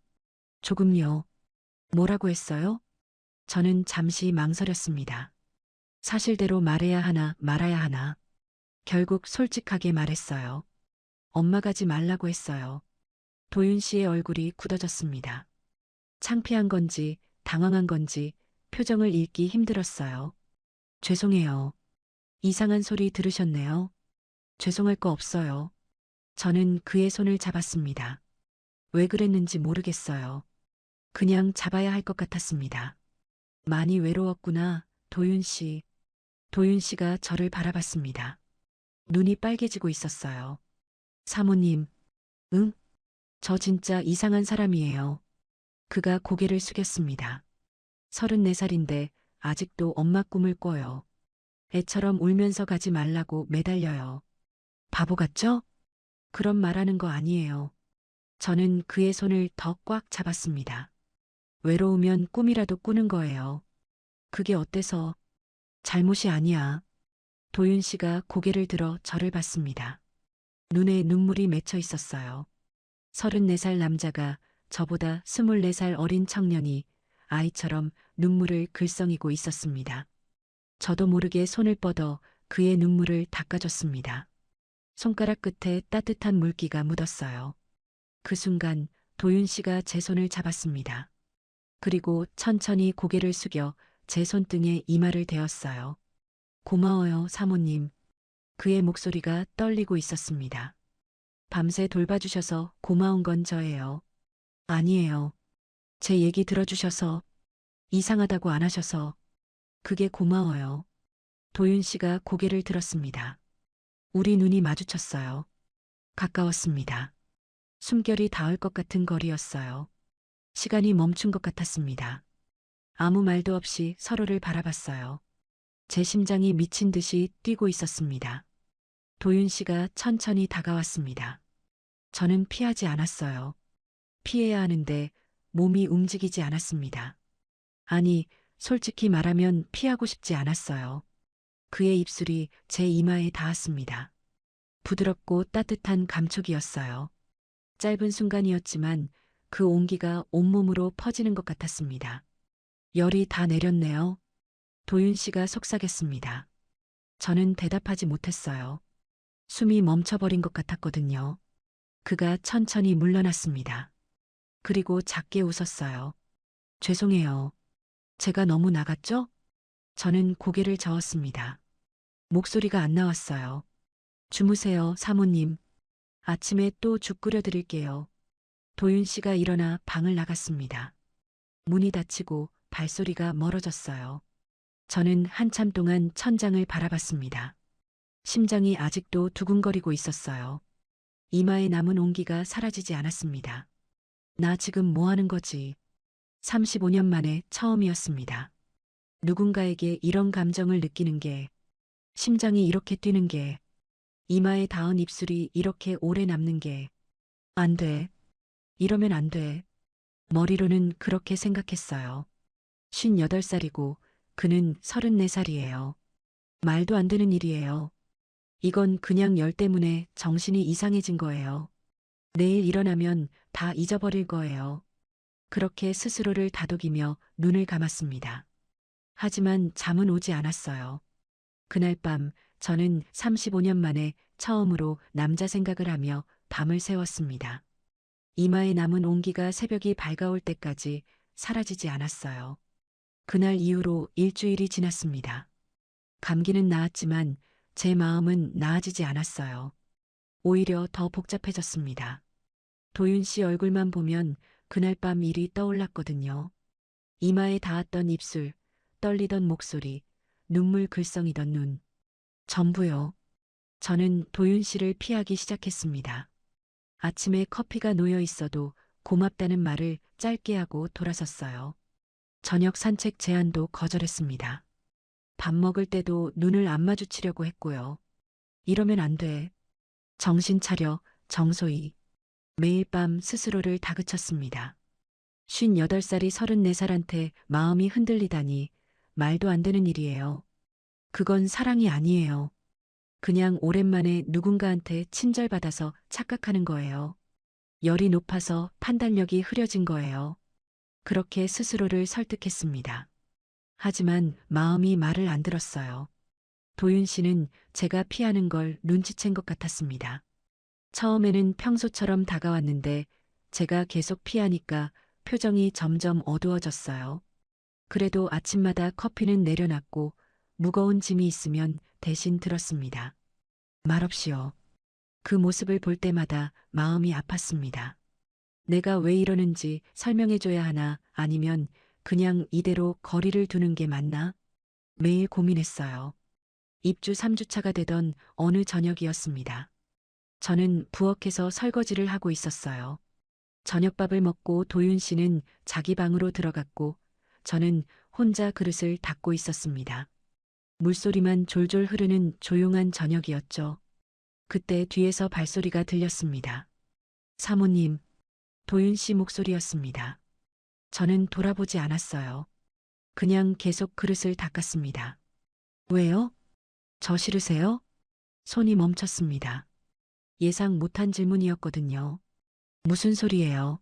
조금요. 뭐라고 했어요? 저는 잠시 망설였습니다. 사실대로 말해야 하나 말아야 하나. 결국 솔직하게 말했어요. 엄마 가지 말라고 했어요. 도윤 씨의 얼굴이 굳어졌습니다. 창피한 건지 당황한 건지 표정을 읽기 힘들었어요. 죄송해요. 이상한 소리 들으셨네요. 죄송할 거 없어요. 저는 그의 손을 잡았습니다. 왜 그랬는지 모르겠어요. 그냥 잡아야 할 것 같았습니다. 많이 외로웠구나, 도윤 씨. 도윤 씨가 저를 바라봤습니다. 눈이 빨개지고 있었어요. 사모님, 응? 저 진짜 이상한 사람이에요. 그가 고개를 숙였습니다. 34살인데 아직도 엄마 꿈을 꿔요. 애처럼 울면서 가지 말라고 매달려요. 바보 같죠? 그런 말하는 거 아니에요. 저는 그의 손을 더 꽉 잡았습니다. 외로우면 꿈이라도 꾸는 거예요. 그게 어때서? 잘못이 아니야. 도윤 씨가 고개를 들어 저를 봤습니다. 눈에 눈물이 맺혀 있었어요. 34살 남자가 저보다 24살 어린 청년이 아이처럼 눈물을 글썽이고 있었습니다. 저도 모르게 손을 뻗어 그의 눈물을 닦아줬습니다. 손가락 끝에 따뜻한 물기가 묻었어요. 그 순간 도윤 씨가 제 손을 잡았습니다. 그리고 천천히 고개를 숙여 제 손등에 이마를 대었어요. 고마워요, 사모님. 그의 목소리가 떨리고 있었습니다. 밤새 돌봐주셔서 고마운 건 저예요. 아니에요. 제 얘기 들어주셔서 이상하다고 안 하셔서 그게 고마워요. 도윤 씨가 고개를 들었습니다. 우리 눈이 마주쳤어요. 가까웠습니다. 숨결이 닿을 것 같은 거리였어요. 시간이 멈춘 것 같았습니다. 아무 말도 없이 서로를 바라봤어요. 제 심장이 미친 듯이 뛰고 있었습니다. 도윤 씨가 천천히 다가왔습니다. 저는 피하지 않았어요. 피해야 하는데 몸이 움직이지 않았습니다. 아니, 솔직히 말하면 피하고 싶지 않았어요. 그의 입술이 제 이마에 닿았습니다. 부드럽고 따뜻한 감촉이었어요. 짧은 순간이었지만 그 온기가 온몸으로 퍼지는 것 같았습니다. 열이 다 내렸네요. 도윤 씨가 속삭였습니다. 저는 대답하지 못했어요. 숨이 멈춰버린 것 같았거든요. 그가 천천히 물러났습니다. 그리고 작게 웃었어요. 죄송해요. 제가 너무 나갔죠? 저는 고개를 저었습니다. 목소리가 안 나왔어요. 주무세요, 사모님. 아침에 또 죽 끓여 드릴게요. 도윤 씨가 일어나 방을 나갔습니다. 문이 닫히고 발소리가 멀어졌어요. 저는 한참 동안 천장을 바라봤습니다. 심장이 아직도 두근거리고 있었어요. 이마에 남은 온기가 사라지지 않았습니다. 나 지금 뭐 하는 거지? 35년 만에 처음이었습니다. 누군가에게 이런 감정을 느끼는 게, 심장이 이렇게 뛰는 게, 이마에 닿은 입술이 이렇게 오래 남는 게, 안 돼. 이러면 안 돼. 머리로는 그렇게 생각했어요. 58살이고 그는 34살이에요. 말도 안 되는 일이에요. 이건 그냥 열 때문에 정신이 이상해진 거예요. 내일 일어나면 다 잊어버릴 거예요. 그렇게 스스로를 다독이며 눈을 감았습니다. 하지만 잠은 오지 않았어요. 그날 밤 저는 35년 만에 처음으로 남자 생각을 하며 밤을 새웠습니다. 이마에 남은 온기가 새벽이 밝아올 때까지 사라지지 않았어요. 그날 이후로 일주일이 지났습니다. 감기는 나았지만 제 마음은 나아지지 않았어요. 오히려 더 복잡해졌습니다. 도윤 씨 얼굴만 보면 그날 밤 일이 떠올랐거든요. 이마에 닿았던 입술, 떨리던 목소리, 눈물 글썽이던 눈. 전부요. 저는 도윤 씨를 피하기 시작했습니다. 아침에 커피가 놓여 있어도 고맙다는 말을 짧게 하고 돌아섰어요. 저녁 산책 제안도 거절했습니다. 밥 먹을 때도 눈을 안 마주치려고 했고요. 이러면 안 돼. 정신 차려, 정소희. 매일 밤 스스로를 다그쳤습니다. 58살이 34살한테 마음이 흔들리다니 말도 안 되는 일이에요. 그건 사랑이 아니에요. 그냥 오랜만에 누군가한테 친절받아서 착각하는 거예요. 열이 높아서 판단력이 흐려진 거예요. 그렇게 스스로를 설득했습니다. 하지만 마음이 말을 안 들었어요. 도윤 씨는 제가 피하는 걸 눈치챈 것 같았습니다. 처음에는 평소처럼 다가왔는데 제가 계속 피하니까 표정이 점점 어두워졌어요. 그래도 아침마다 커피는 내려놨고 무거운 짐이 있으면 대신 들었습니다. 말없이요. 그 모습을 볼 때마다 마음이 아팠습니다. 내가 왜 이러는지 설명해줘야 하나 아니면 그냥 이대로 거리를 두는 게 맞나? 매일 고민했어요. 입주 3주차가 되던 어느 저녁이었습니다. 저는 부엌에서 설거지를 하고 있었어요. 저녁밥을 먹고 도윤 씨는 자기 방으로 들어갔고 저는 혼자 그릇을 닦고 있었습니다. 물소리만 졸졸 흐르는 조용한 저녁이었죠. 그때 뒤에서 발소리가 들렸습니다. 사모님, 도윤 씨 목소리였습니다. 저는 돌아보지 않았어요. 그냥 계속 그릇을 닦았습니다. 왜요? 저 싫으세요? 손이 멈췄습니다. 예상 못한 질문이었거든요. 무슨 소리예요?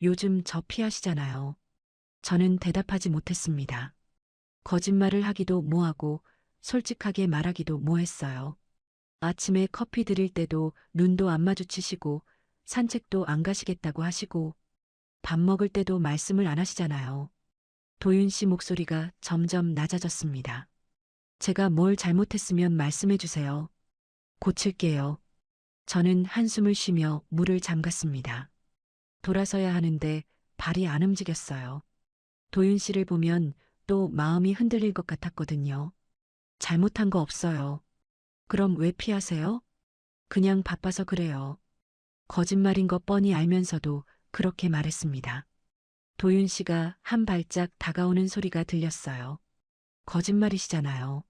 요즘 저 피하시잖아요. 저는 대답하지 못했습니다. 거짓말을 하기도 뭐하고 솔직하게 말하기도 뭐했어요. 아침에 커피 드릴 때도 눈도 안 마주치시고 산책도 안 가시겠다고 하시고 밥 먹을 때도 말씀을 안 하시잖아요. 도윤 씨 목소리가 점점 낮아졌습니다. 제가 뭘 잘못했으면 말씀해 주세요. 고칠게요. 저는 한숨을 쉬며 물을 잠갔습니다. 돌아서야 하는데 발이 안 움직였어요. 도윤 씨를 보면 또 마음이 흔들릴 것 같았거든요. 잘못한 거 없어요. 그럼 왜 피하세요? 그냥 바빠서 그래요. 거짓말인 거 뻔히 알면서도 그렇게 말했습니다. 도윤 씨가 한 발짝 다가오는 소리가 들렸어요. 거짓말이시잖아요.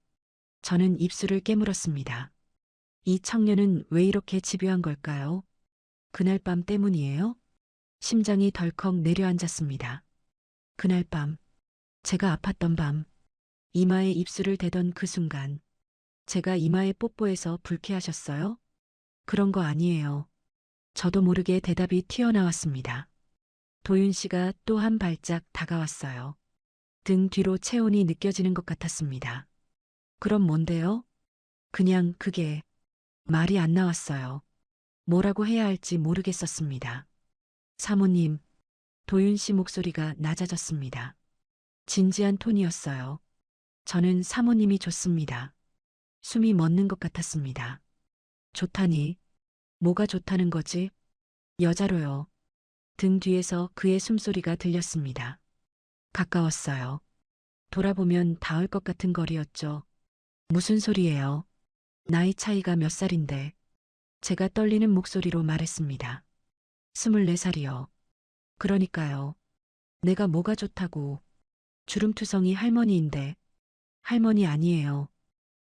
저는 입술을 깨물었습니다. 이 청년은 왜 이렇게 집요한 걸까요? 그날 밤 때문이에요? 심장이 덜컥 내려앉았습니다. 그날 밤, 제가 아팠던 밤, 이마에 입술을 대던 그 순간, 제가 이마에 뽀뽀해서 불쾌하셨어요? 그런 거 아니에요. 저도 모르게 대답이 튀어나왔습니다. 도윤 씨가 또 한 발짝 다가왔어요. 등 뒤로 체온이 느껴지는 것 같았습니다. 그럼 뭔데요? 그냥 그게 말이 안 나왔어요. 뭐라고 해야 할지 모르겠었습니다. 사모님, 도윤 씨 목소리가 낮아졌습니다. 진지한 톤이었어요. 저는 사모님이 좋습니다. 숨이 멎는 것 같았습니다. 좋다니? 뭐가 좋다는 거지? 여자로요. 등 뒤에서 그의 숨소리가 들렸습니다. 가까웠어요. 돌아보면 닿을 것 같은 거리였죠. 무슨 소리예요? 나이 차이가 몇 살인데. 제가 떨리는 목소리로 말했습니다. 24살이요. 그러니까요. 내가 뭐가 좋다고. 주름투성이 할머니인데. 할머니 아니에요.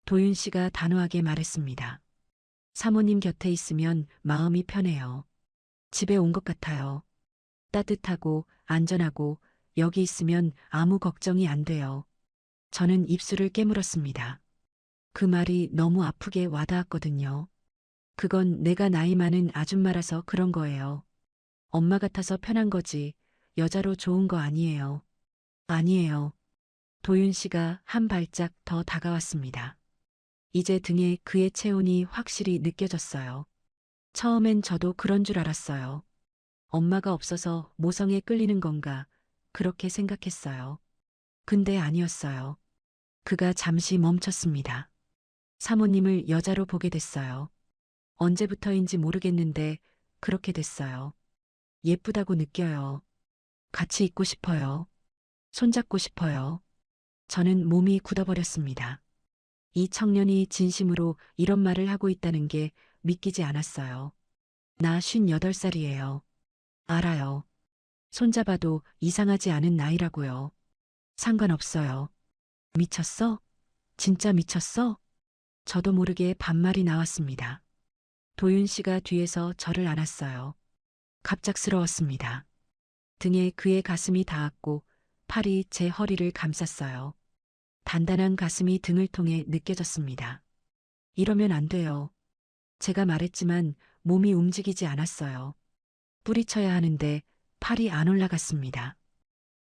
도윤 씨가 단호하게 말했습니다. 사모님 곁에 있으면 마음이 편해요. 집에 온 것 같아요. 따뜻하고 안전하고 여기 있으면 아무 걱정이 안 돼요. 저는 입술을 깨물었습니다. 그 말이 너무 아프게 와닿았거든요. 그건 내가 나이 많은 아줌마라서 그런 거예요. 엄마 같아서 편한 거지. 여자로 좋은 거 아니에요. 아니에요. 도윤 씨가 한 발짝 더 다가왔습니다. 이제 등에 그의 체온이 확실히 느껴졌어요. 처음엔 저도 그런 줄 알았어요. 엄마가 없어서 모성에 끌리는 건가, 그렇게 생각했어요. 근데 아니었어요. 그가 잠시 멈췄습니다. 사모님을 여자로 보게 됐어요. 언제부터인지 모르겠는데 그렇게 됐어요. 예쁘다고 느껴요. 같이 있고 싶어요. 손잡고 싶어요. 저는 몸이 굳어버렸습니다. 이 청년이 진심으로 이런 말을 하고 있다는 게 믿기지 않았어요. 나 58살이에요. 알아요. 손잡아도 이상하지 않은 나이라고요. 상관없어요. 미쳤어? 진짜 미쳤어? 저도 모르게 반말이 나왔습니다. 도윤 씨가 뒤에서 저를 안았어요. 갑작스러웠습니다. 등에 그의 가슴이 닿았고 팔이 제 허리를 감쌌어요. 단단한 가슴이 등을 통해 느껴졌습니다. 이러면 안 돼요. 제가 말했지만 몸이 움직이지 않았어요. 뿌리쳐야 하는데 팔이 안 올라갔습니다.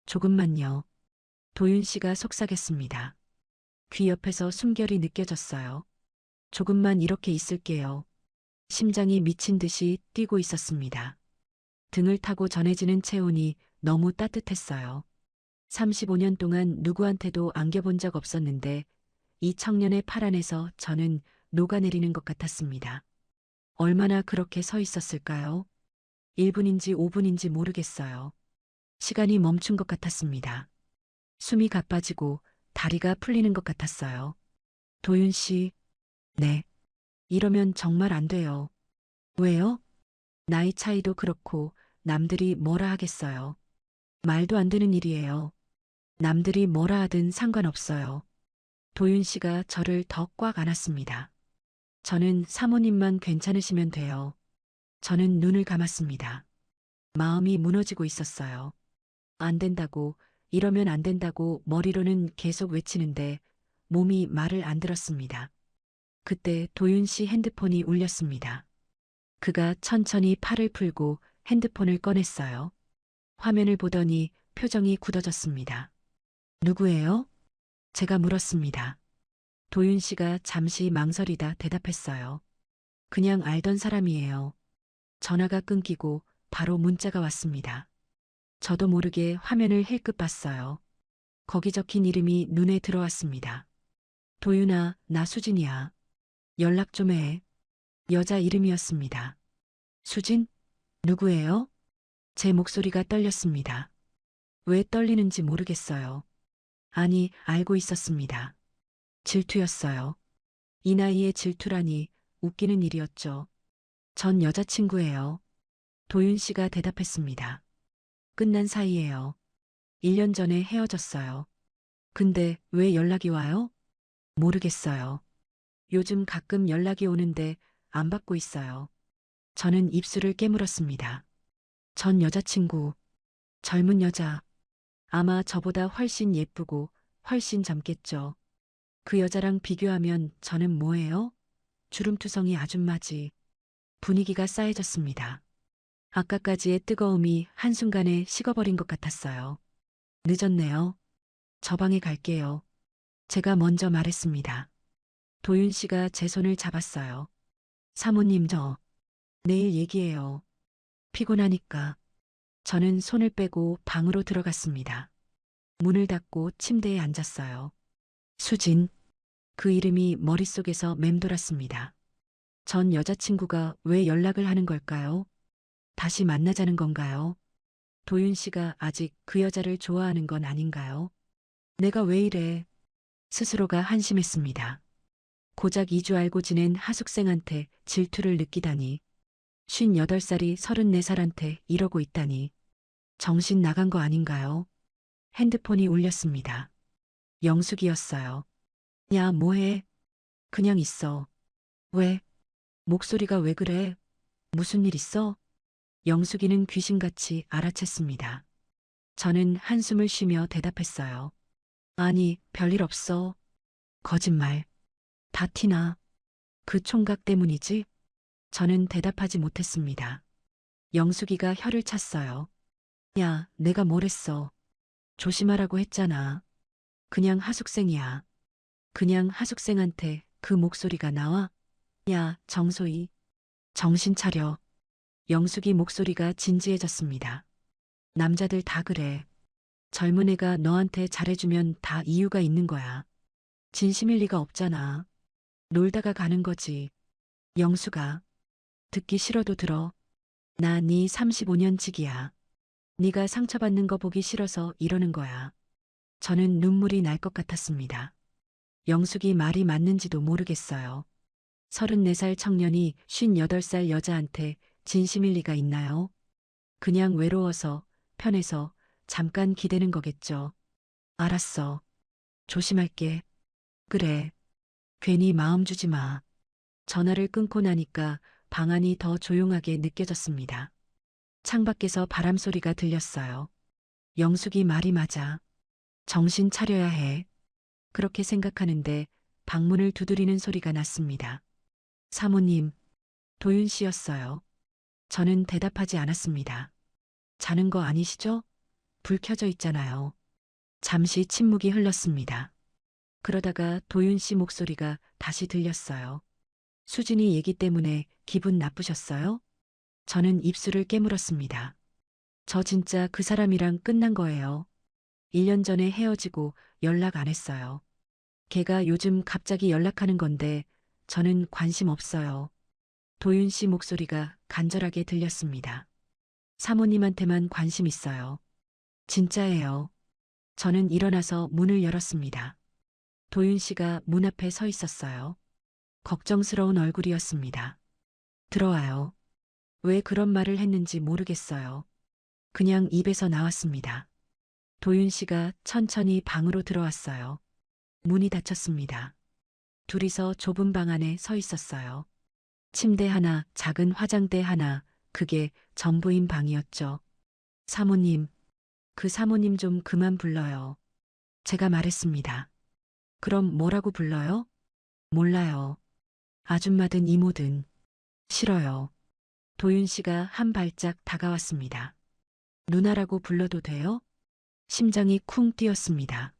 조금만요. 도윤 씨가 속삭였습니다. 귀 옆에서 숨결이 느껴졌어요. 조금만 이렇게 있을게요. 심장이 미친 듯이 뛰고 있었습니다. 등을 타고 전해지는 체온이 너무 따뜻했어요. 35년 동안 누구한테도 안겨본 적 없었는데 이 청년의 팔 안에서 저는 녹아내리는 것 같았습니다. 얼마나 그렇게 서 있었을까요? 1분인지 5분인지 모르겠어요. 시간이 멈춘 것 같았습니다. 숨이 가빠지고 다리가 풀리는 것 같았어요. 도윤 씨, 네. 이러면 정말 안 돼요. 왜요? 나이 차이도 그렇고 남들이 뭐라 하겠어요. 말도 안 되는 일이에요. 남들이 뭐라 하든 상관없어요. 도윤 씨가 저를 더 꽉 안았습니다. 저는 사모님만 괜찮으시면 돼요. 저는 눈을 감았습니다. 마음이 무너지고 있었어요. 안 된다고, 이러면 안 된다고 머리로는 계속 외치는데 몸이 말을 안 들었습니다. 그때 도윤 씨 핸드폰이 울렸습니다. 그가 천천히 팔을 풀고 핸드폰을 꺼냈어요. 화면을 보더니 표정이 굳어졌습니다. 누구예요? 제가 물었습니다. 도윤 씨가 잠시 망설이다 대답했어요. 그냥 알던 사람이에요. 전화가 끊기고 바로 문자가 왔습니다. 저도 모르게 화면을 힐끗 봤어요. 거기 적힌 이름이 눈에 들어왔습니다. 도윤아, 나 수진이야. 연락 좀 해. 여자 이름이었습니다. 수진? 누구예요? 제 목소리가 떨렸습니다. 왜 떨리는지 모르겠어요. 아니, 알고 있었습니다. 질투였어요. 이 나이에 질투라니 웃기는 일이었죠. 전 여자친구예요. 도윤 씨가 대답했습니다. 끝난 사이예요. 1년 전에 헤어졌어요. 근데 왜 연락이 와요? 모르겠어요. 요즘 가끔 연락이 오는데 안 받고 있어요. 저는 입술을 깨물었습니다. 전 여자친구, 젊은 여자, 아마 저보다 훨씬 예쁘고 훨씬 젊겠죠. 그 여자랑 비교하면 저는 뭐예요? 주름투성이 아줌마지. 분위기가 싸해졌습니다. 아까까지의 뜨거움이 한순간에 식어버린 것 같았어요. 늦었네요. 저 방에 갈게요. 제가 먼저 말했습니다. 도윤 씨가 제 손을 잡았어요. 사모님 내일 얘기해요. 피곤하니까. 저는 손을 빼고 방으로 들어갔습니다. 문을 닫고 침대에 앉았어요. 수진. 그 이름이 머릿속에서 맴돌았습니다. 전 여자친구가 왜 연락을 하는 걸까요? 다시 만나자는 건가요? 도윤 씨가 아직 그 여자를 좋아하는 건 아닌가요? 내가 왜 이래? 스스로가 한심했습니다. 고작 2주 알고 지낸 하숙생한테 질투를 느끼다니. 58살이 34살한테 이러고 있다니. 정신 나간 거 아닌가요? 핸드폰이 울렸습니다. 영숙이었어요. 야, 뭐해? 그냥 있어. 왜? 목소리가 왜 그래? 무슨 일 있어? 영숙이는 귀신같이 알아챘습니다. 저는 한숨을 쉬며 대답했어요. 아니, 별일 없어. 거짓말. 다 티나. 그 총각 때문이지? 저는 대답하지 못했습니다. 영숙이가 혀를 찼어요. 야, 내가 뭘 했어? 조심하라고 했잖아. 그냥 하숙생이야. 그냥 하숙생한테 그 목소리가 나와? 야, 정소희. 정신 차려. 영숙이 목소리가 진지해졌습니다. 남자들 다 그래. 젊은 애가 너한테 잘해주면 다 이유가 있는 거야. 진심일 리가 없잖아. 놀다가 가는 거지. 영수가. 듣기 싫어도 들어. 나 네 35년 지기야. 네가 상처받는 거 보기 싫어서 이러는 거야. 저는 눈물이 날 것 같았습니다. 영숙이 말이 맞는지도 모르겠어요. 34살 청년이 58살 여자한테 진심일 리가 있나요? 그냥 외로워서, 편해서 잠깐 기대는 거겠죠. 알았어. 조심할게. 그래. 괜히 마음 주지 마. 전화를 끊고 나니까 방 안이 더 조용하게 느껴졌습니다. 창밖에서 바람 소리가 들렸어요. 영숙이 말이 맞아. 정신 차려야 해. 그렇게 생각하는데 방문을 두드리는 소리가 났습니다. 사모님, 도윤 씨였어요. 저는 대답하지 않았습니다. 자는 거 아니시죠? 불 켜져 있잖아요. 잠시 침묵이 흘렀습니다. 그러다가 도윤 씨 목소리가 다시 들렸어요. 수진이 얘기 때문에 기분 나쁘셨어요? 저는 입술을 깨물었습니다. 저 진짜 그 사람이랑 끝난 거예요. 1년 전에 헤어지고 연락 안 했어요. 걔가 요즘 갑자기 연락하는 건데 저는 관심 없어요. 도윤 씨 목소리가 간절하게 들렸습니다. 사모님한테만 관심 있어요. 진짜예요. 저는 일어나서 문을 열었습니다. 도윤 씨가 문 앞에 서 있었어요. 걱정스러운 얼굴이었습니다. 들어와요. 왜 그런 말을 했는지 모르겠어요. 그냥 입에서 나왔습니다. 도윤 씨가 천천히 방으로 들어왔어요. 문이 닫혔습니다. 둘이서 좁은 방 안에 서 있었어요. 침대 하나, 작은 화장대 하나, 그게 전부인 방이었죠. 사모님, 그 사모님 좀 그만 불러요. 제가 말했습니다. 그럼 뭐라고 불러요? 몰라요. 아줌마든 이모든. 싫어요. 도윤 씨가 한 발짝 다가왔습니다. 누나라고 불러도 돼요? 심장이 쿵 뛰었습니다.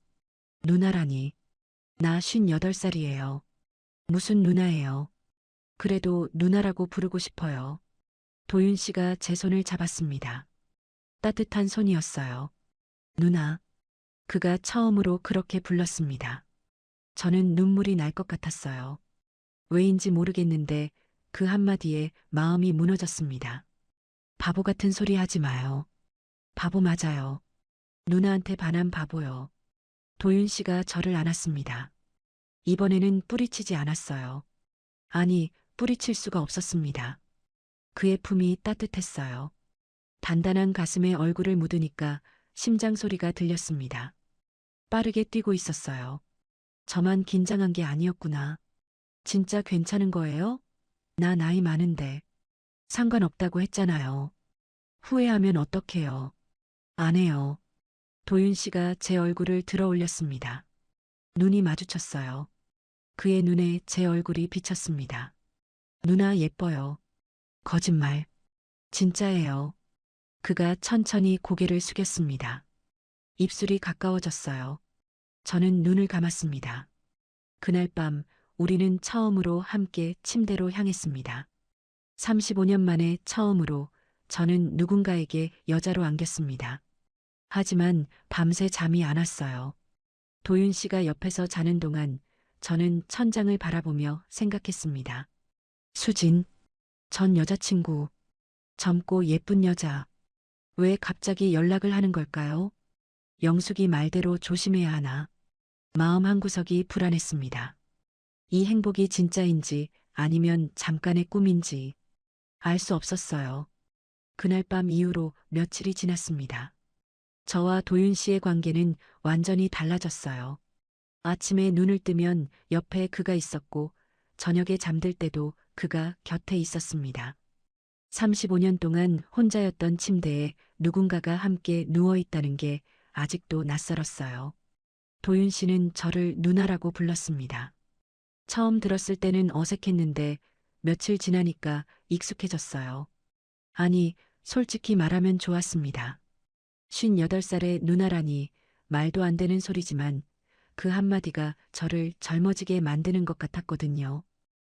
누나라니. 나 58살이에요. 무슨 누나예요? 그래도 누나라고 부르고 싶어요. 도윤 씨가 제 손을 잡았습니다. 따뜻한 손이었어요. 누나. 그가 처음으로 그렇게 불렀습니다. 저는 눈물이 날 것 같았어요. 왜인지 모르겠는데 그 한마디에 마음이 무너졌습니다. 바보 같은 소리 하지 마요. 바보 맞아요. 누나한테 반한 바보요. 도윤 씨가 저를 안았습니다. 이번에는 뿌리치지 않았어요. 아니, 뿌리칠 수가 없었습니다. 그의 품이 따뜻했어요. 단단한 가슴에 얼굴을 묻으니까 심장 소리가 들렸습니다. 빠르게 뛰고 있었어요. 저만 긴장한 게 아니었구나. 진짜 괜찮은 거예요? 나 나이 많은데. 상관없다고 했잖아요. 후회하면 어떡해요. 안 해요. 도윤 씨가 제 얼굴을 들어 올렸습니다. 눈이 마주쳤어요. 그의 눈에 제 얼굴이 비쳤습니다. 누나 예뻐요. 거짓말. 진짜예요. 그가 천천히 고개를 숙였습니다. 입술이 가까워졌어요. 저는 눈을 감았습니다. 그날 밤 우리는 처음으로 함께 침대로 향했습니다. 35년 만에 처음으로 저는 누군가에게 여자로 안겼습니다. 하지만 밤새 잠이 안 왔어요. 도윤 씨가 옆에서 자는 동안 저는 천장을 바라보며 생각했습니다. 수진, 전 여자친구, 젊고 예쁜 여자. 왜 갑자기 연락을 하는 걸까요? 영숙이 말대로 조심해야 하나. 마음 한구석이 불안했습니다. 이 행복이 진짜인지 아니면 잠깐의 꿈인지 알 수 없었어요. 그날 밤 이후로 며칠이 지났습니다. 저와 도윤 씨의 관계는 완전히 달라졌어요. 아침에 눈을 뜨면 옆에 그가 있었고 저녁에 잠들 때도 그가 곁에 있었습니다. 35년 동안 혼자였던 침대에 누군가가 함께 누워 있다는 게 아직도 낯설었어요. 도윤 씨는 저를 누나라고 불렀습니다. 처음 들었을 때는 어색했는데 며칠 지나니까 익숙해졌어요. 아니, 솔직히 말하면 좋았습니다. 58살의 누나라니 말도 안 되는 소리지만 그 한마디가 저를 젊어지게 만드는 것 같았거든요.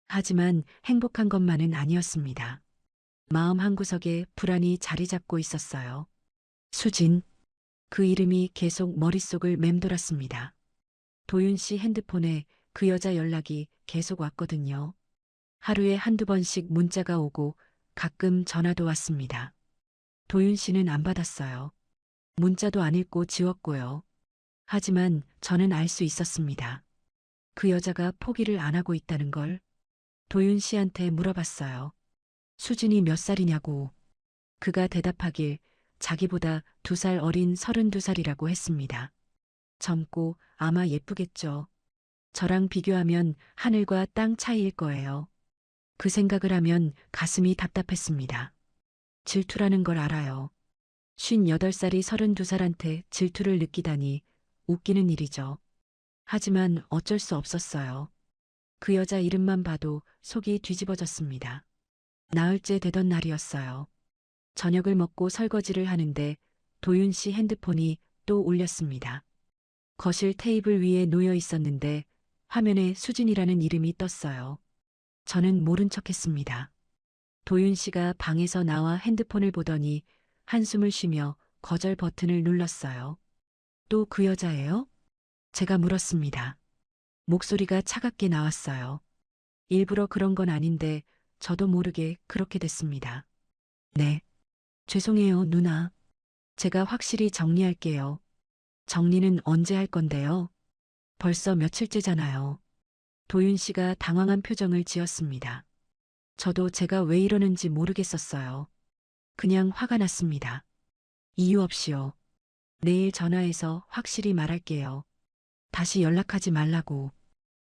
하지만 행복한 것만은 아니었습니다. 마음 한구석에 불안이 자리 잡고 있었어요. 수진. 그 이름이 계속 머릿속을 맴돌았습니다. 도윤 씨 핸드폰에 그 여자 연락이 계속 왔거든요. 하루에 한두 번씩 문자가 오고 가끔 전화도 왔습니다. 도윤 씨는 안 받았어요. 문자도 안 읽고 지웠고요. 하지만 저는 알 수 있었습니다. 그 여자가 포기를 안 하고 있다는 걸. 도윤 씨한테 물어봤어요. 수진이 몇 살이냐고. 그가 대답하길 자기보다 2살 어린 32살이라고 했습니다. 젊고 아마 예쁘겠죠. 저랑 비교하면 하늘과 땅 차이일 거예요. 그 생각을 하면 가슴이 답답했습니다. 질투라는 걸 알아요. 58살이 32살한테 질투를 느끼다니 웃기는 일이죠. 하지만 어쩔 수 없었어요. 그 여자 이름만 봐도 속이 뒤집어졌습니다. 나흘째 되던 날이었어요. 저녁을 먹고 설거지를 하는데 도윤 씨 핸드폰이 또 울렸습니다. 거실 테이블 위에 놓여 있었는데 화면에 수진이라는 이름이 떴어요. 저는 모른 척했습니다. 도윤 씨가 방에서 나와 핸드폰을 보더니 한숨을 쉬며 거절 버튼을 눌렀어요. 또 그 여자예요? 제가 물었습니다. 목소리가 차갑게 나왔어요. 일부러 그런 건 아닌데 저도 모르게 그렇게 됐습니다. 네. 죄송해요, 누나. 제가 확실히 정리할게요. 정리는 언제 할 건데요? 벌써 며칠째잖아요. 도윤 씨가 당황한 표정을 지었습니다. 저도 제가 왜 이러는지 모르겠었어요. 그냥 화가 났습니다. 이유 없이요. 내일 전화해서 확실히 말할게요. 다시 연락하지 말라고.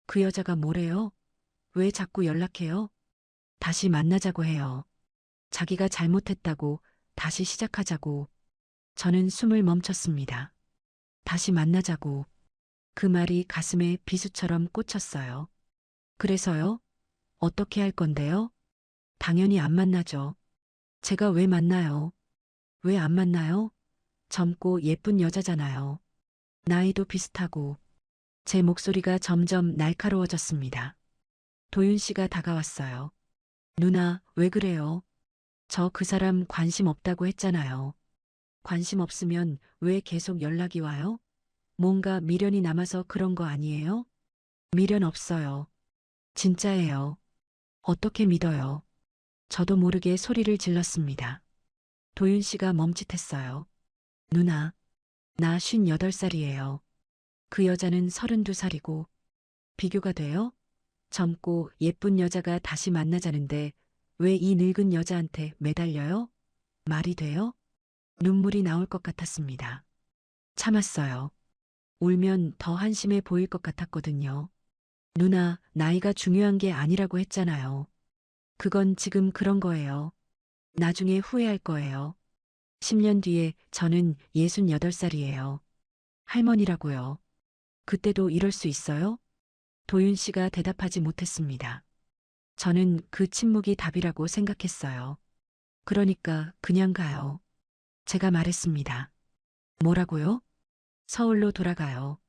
그 여자가 뭐래요? 왜 자꾸 연락해요? 다시 만나자고 해요. 자기가 잘못했다고 다시 시작하자고. 저는 숨을 멈췄습니다. 다시 만나자고. 그 말이 가슴에 비수처럼 꽂혔어요. 그래서요? 어떻게 할 건데요? 당연히 안 만나죠. 제가 왜 만나요? 왜 안 만나요? 젊고 예쁜 여자잖아요. 나이도 비슷하고. 제 목소리가 점점 날카로워졌습니다. 도윤 씨가 다가왔어요. 누나, 왜 그래요? 저 그 사람 관심 없다고 했잖아요. 관심 없으면 왜 계속 연락이 와요? 뭔가 미련이 남아서 그런 거 아니에요? 미련 없어요. 진짜예요. 어떻게 믿어요? 저도 모르게 소리를 질렀습니다. 도윤 씨가 멈칫했어요. 누나, 나 58살이에요. 그 여자는 32살이고 비교가 돼요? 젊고 예쁜 여자가 다시 만나자는데 왜 이 늙은 여자한테 매달려요? 말이 돼요? 눈물이 나올 것 같았습니다. 참았어요. 울면 더 한심해 보일 것 같았거든요. 누나, 나이가 중요한 게 아니라고 했잖아요. 그건 지금 그런 거예요. 나중에 후회할 거예요. 10년 뒤에 저는 68살이에요. 할머니라고요. 그때도 이럴 수 있어요? 도윤 씨가 대답하지 못했습니다. 저는 그 침묵이 답이라고 생각했어요. 그러니까 그냥 가요. 제가 말했습니다. 뭐라고요? 서울로 돌아가요.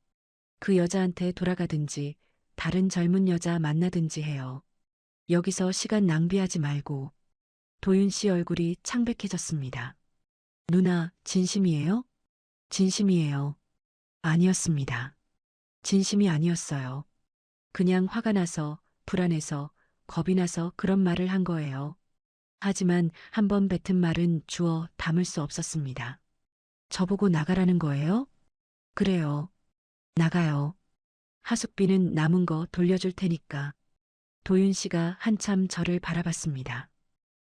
그 여자한테 돌아가든지 다른 젊은 여자 만나든지 해요. 여기서 시간 낭비하지 말고. 도윤 씨 얼굴이 창백해졌습니다. 누나, 진심이에요? 진심이에요. 아니었습니다. 진심이 아니었어요. 그냥 화가 나서, 불안해서, 겁이 나서 그런 말을 한 거예요. 하지만 한 번 뱉은 말은 주워 담을 수 없었습니다. 저보고 나가라는 거예요? 그래요. 나가요. 하숙비는 남은 거 돌려줄 테니까. 도윤 씨가 한참 저를 바라봤습니다.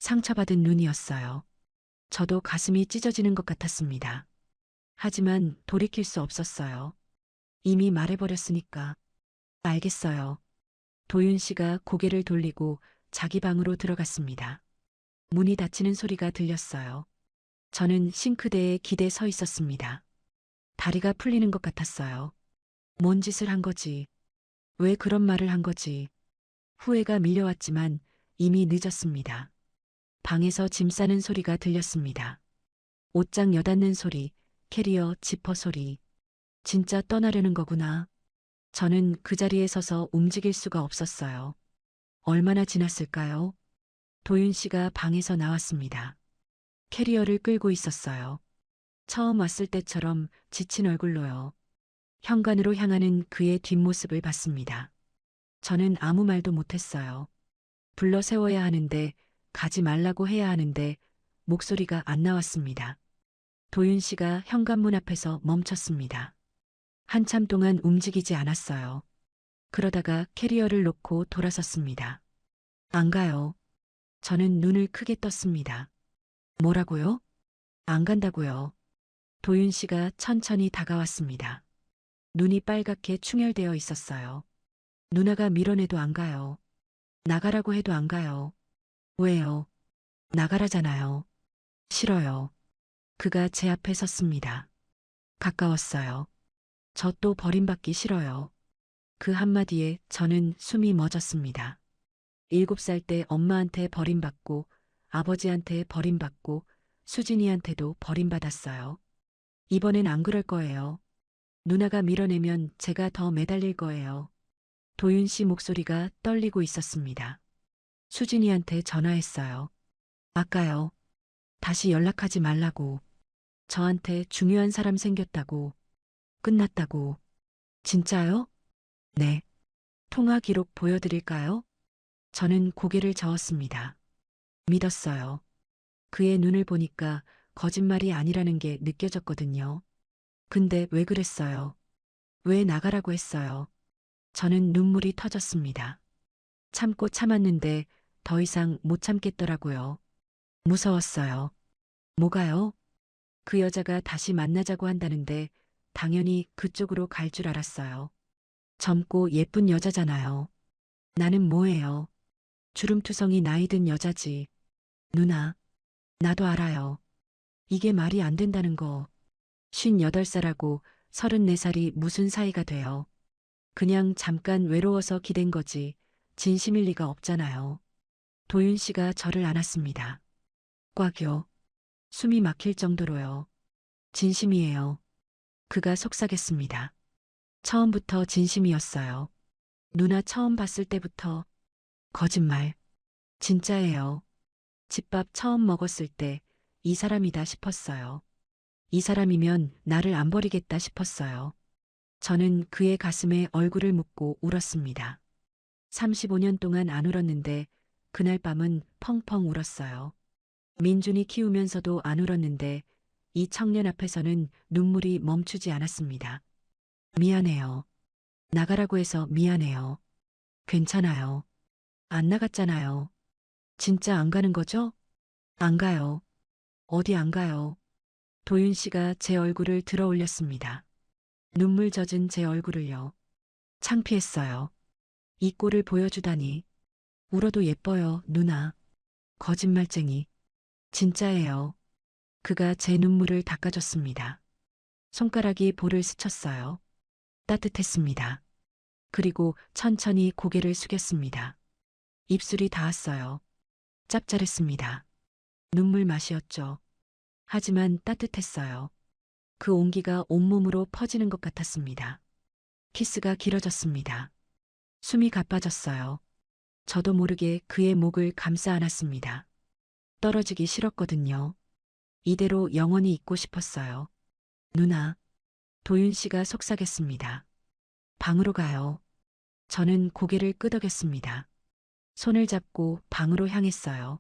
상처받은 눈이었어요. 저도 가슴이 찢어지는 것 같았습니다. 하지만 돌이킬 수 없었어요. 이미 말해버렸으니까. 알겠어요. 도윤 씨가 고개를 돌리고 자기 방으로 들어갔습니다. 문이 닫히는 소리가 들렸어요. 저는 싱크대에 기대 서 있었습니다. 다리가 풀리는 것 같았어요. 뭔 짓을 한 거지? 왜 그런 말을 한 거지? 후회가 밀려왔지만 이미 늦었습니다. 방에서 짐 싸는 소리가 들렸습니다. 옷장 여닫는 소리, 캐리어 지퍼 소리. 진짜 떠나려는 거구나. 저는 그 자리에 서서 움직일 수가 없었어요. 얼마나 지났을까요? 도윤 씨가 방에서 나왔습니다. 캐리어를 끌고 있었어요. 처음 왔을 때처럼 지친 얼굴로요. 현관으로 향하는 그의 뒷모습을 봤습니다. 저는 아무 말도 못했어요. 불러 세워야 하는데, 가지 말라고 해야 하는데, 목소리가 안 나왔습니다. 도윤 씨가 현관문 앞에서 멈췄습니다. 한참 동안 움직이지 않았어요. 그러다가 캐리어를 놓고 돌아섰습니다. 안 가요. 저는 눈을 크게 떴습니다. 뭐라고요? 안 간다고요. 도윤 씨가 천천히 다가왔습니다. 눈이 빨갛게 충혈되어 있었어요. 누나가 밀어내도 안 가요. 나가라고 해도 안 가요. 왜요? 나가라잖아요. 싫어요. 그가 제 앞에 섰습니다. 가까웠어요. 저 또 버림받기 싫어요. 그 한마디에 저는 숨이 멎었습니다. 7살 때 엄마한테 버림받고 아버지한테 버림받고 수진이한테도 버림받았어요. 이번엔 안 그럴 거예요. 누나가 밀어내면 제가 더 매달릴 거예요. 도윤 씨 목소리가 떨리고 있었습니다. 수진이한테 전화했어요. 아까요. 다시 연락하지 말라고. 저한테 중요한 사람 생겼다고. 끝났다고. 진짜요? 네. 통화 기록 보여드릴까요? 저는 고개를 저었습니다. 믿었어요. 그의 눈을 보니까 거짓말이 아니라는 게 느껴졌거든요. 근데 왜 그랬어요? 왜 나가라고 했어요? 저는 눈물이 터졌습니다. 참고 참았는데 더 이상 못 참겠더라고요. 무서웠어요. 뭐가요? 그 여자가 다시 만나자고 한다는데 당연히 그쪽으로 갈 줄 알았어요. 젊고 예쁜 여자잖아요. 나는 뭐예요? 주름투성이 나이 든 여자지. 누나, 나도 알아요. 이게 말이 안 된다는 거. 58살하고 34살이 무슨 사이가 돼요. 그냥 잠깐 외로워서 기댄 거지. 진심일 리가 없잖아요. 도윤 씨가 저를 안았습니다. 꽉요. 숨이 막힐 정도로요. 진심이에요. 그가 속삭였습니다. 처음부터 진심이었어요. 누나 처음 봤을 때부터. 거짓말. 진짜예요. 집밥 처음 먹었을 때 이 사람이다 싶었어요. 이 사람이면 나를 안 버리겠다 싶었어요. 저는 그의 가슴에 얼굴을 묻고 울었습니다. 35년 동안 안 울었는데 그날 밤은 펑펑 울었어요. 민준이 키우면서도 안 울었는데 이 청년 앞에서는 눈물이 멈추지 않았습니다. 미안해요. 나가라고 해서 미안해요. 괜찮아요. 안 나갔잖아요. 진짜 안 가는 거죠? 안 가요. 어디 안 가요. 도윤 씨가 제 얼굴을 들어 올렸습니다. 눈물 젖은 제 얼굴을요. 창피했어요. 이 꼴을 보여주다니. 울어도 예뻐요, 누나. 거짓말쟁이. 진짜예요. 그가 제 눈물을 닦아줬습니다. 손가락이 볼을 스쳤어요. 따뜻했습니다. 그리고 천천히 고개를 숙였습니다. 입술이 닿았어요. 짭짤했습니다. 눈물 맛이었죠. 하지만 따뜻했어요. 그 온기가 온몸으로 퍼지는 것 같았습니다. 키스가 길어졌습니다. 숨이 가빠졌어요. 저도 모르게 그의 목을 감싸 안았습니다. 떨어지기 싫었거든요. 이대로 영원히 있고 싶었어요. 누나, 도윤 씨가 속삭였습니다. 방으로 가요. 저는 고개를 끄덕였습니다. 손을 잡고 방으로 향했어요.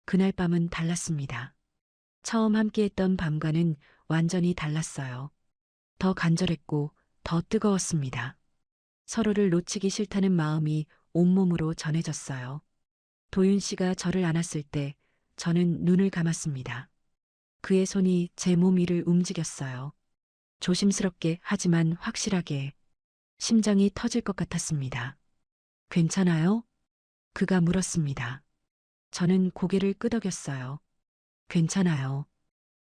그날 밤은 달랐습니다. 처음 함께했던 밤과는 완전히 달랐어요. 더 간절했고 더 뜨거웠습니다. 서로를 놓치기 싫다는 마음이 온몸으로 전해졌어요. 도윤 씨가 저를 안았을 때 저는 눈을 감았습니다. 그의 손이 제 몸 위를 움직였어요. 조심스럽게 하지만 확실하게 심장이 터질 것 같았습니다. 괜찮아요? 그가 물었습니다. 저는 고개를 끄덕였어요. 괜찮아요.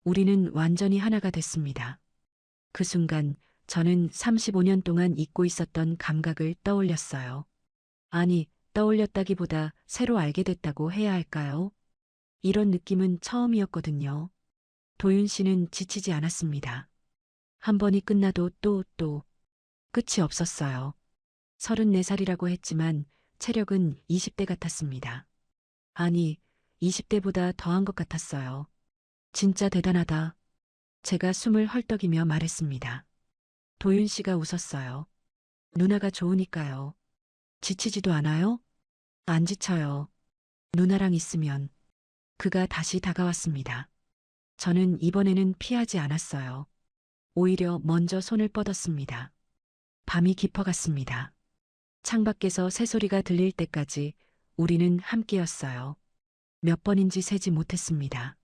우리는 완전히 하나가 됐습니다. 그 순간 저는 35년 동안 잊고 있었던 감각을 떠올렸어요. 아니, 떠올렸다기보다 새로 알게 됐다고 해야 할까요? 이런 느낌은 처음이었거든요. 도윤 씨는 지치지 않았습니다. 한 번이 끝나도 또 끝이 없었어요. 34살이라고 했지만 체력은 20대 같았습니다. 아니, 20대보다 더한 것 같았어요. 진짜 대단하다. 제가 숨을 헐떡이며 말했습니다. 도윤 씨가 웃었어요. 누나가 좋으니까요. 지치지도 않아요? 안 지쳐요. 누나랑 있으면. 그가 다시 다가왔습니다. 저는 이번에는 피하지 않았어요. 오히려 먼저 손을 뻗었습니다. 밤이 깊어갔습니다. 창밖에서 새소리가 들릴 때까지 우리는 함께였어요. 몇 번인지 세지 못했습니다.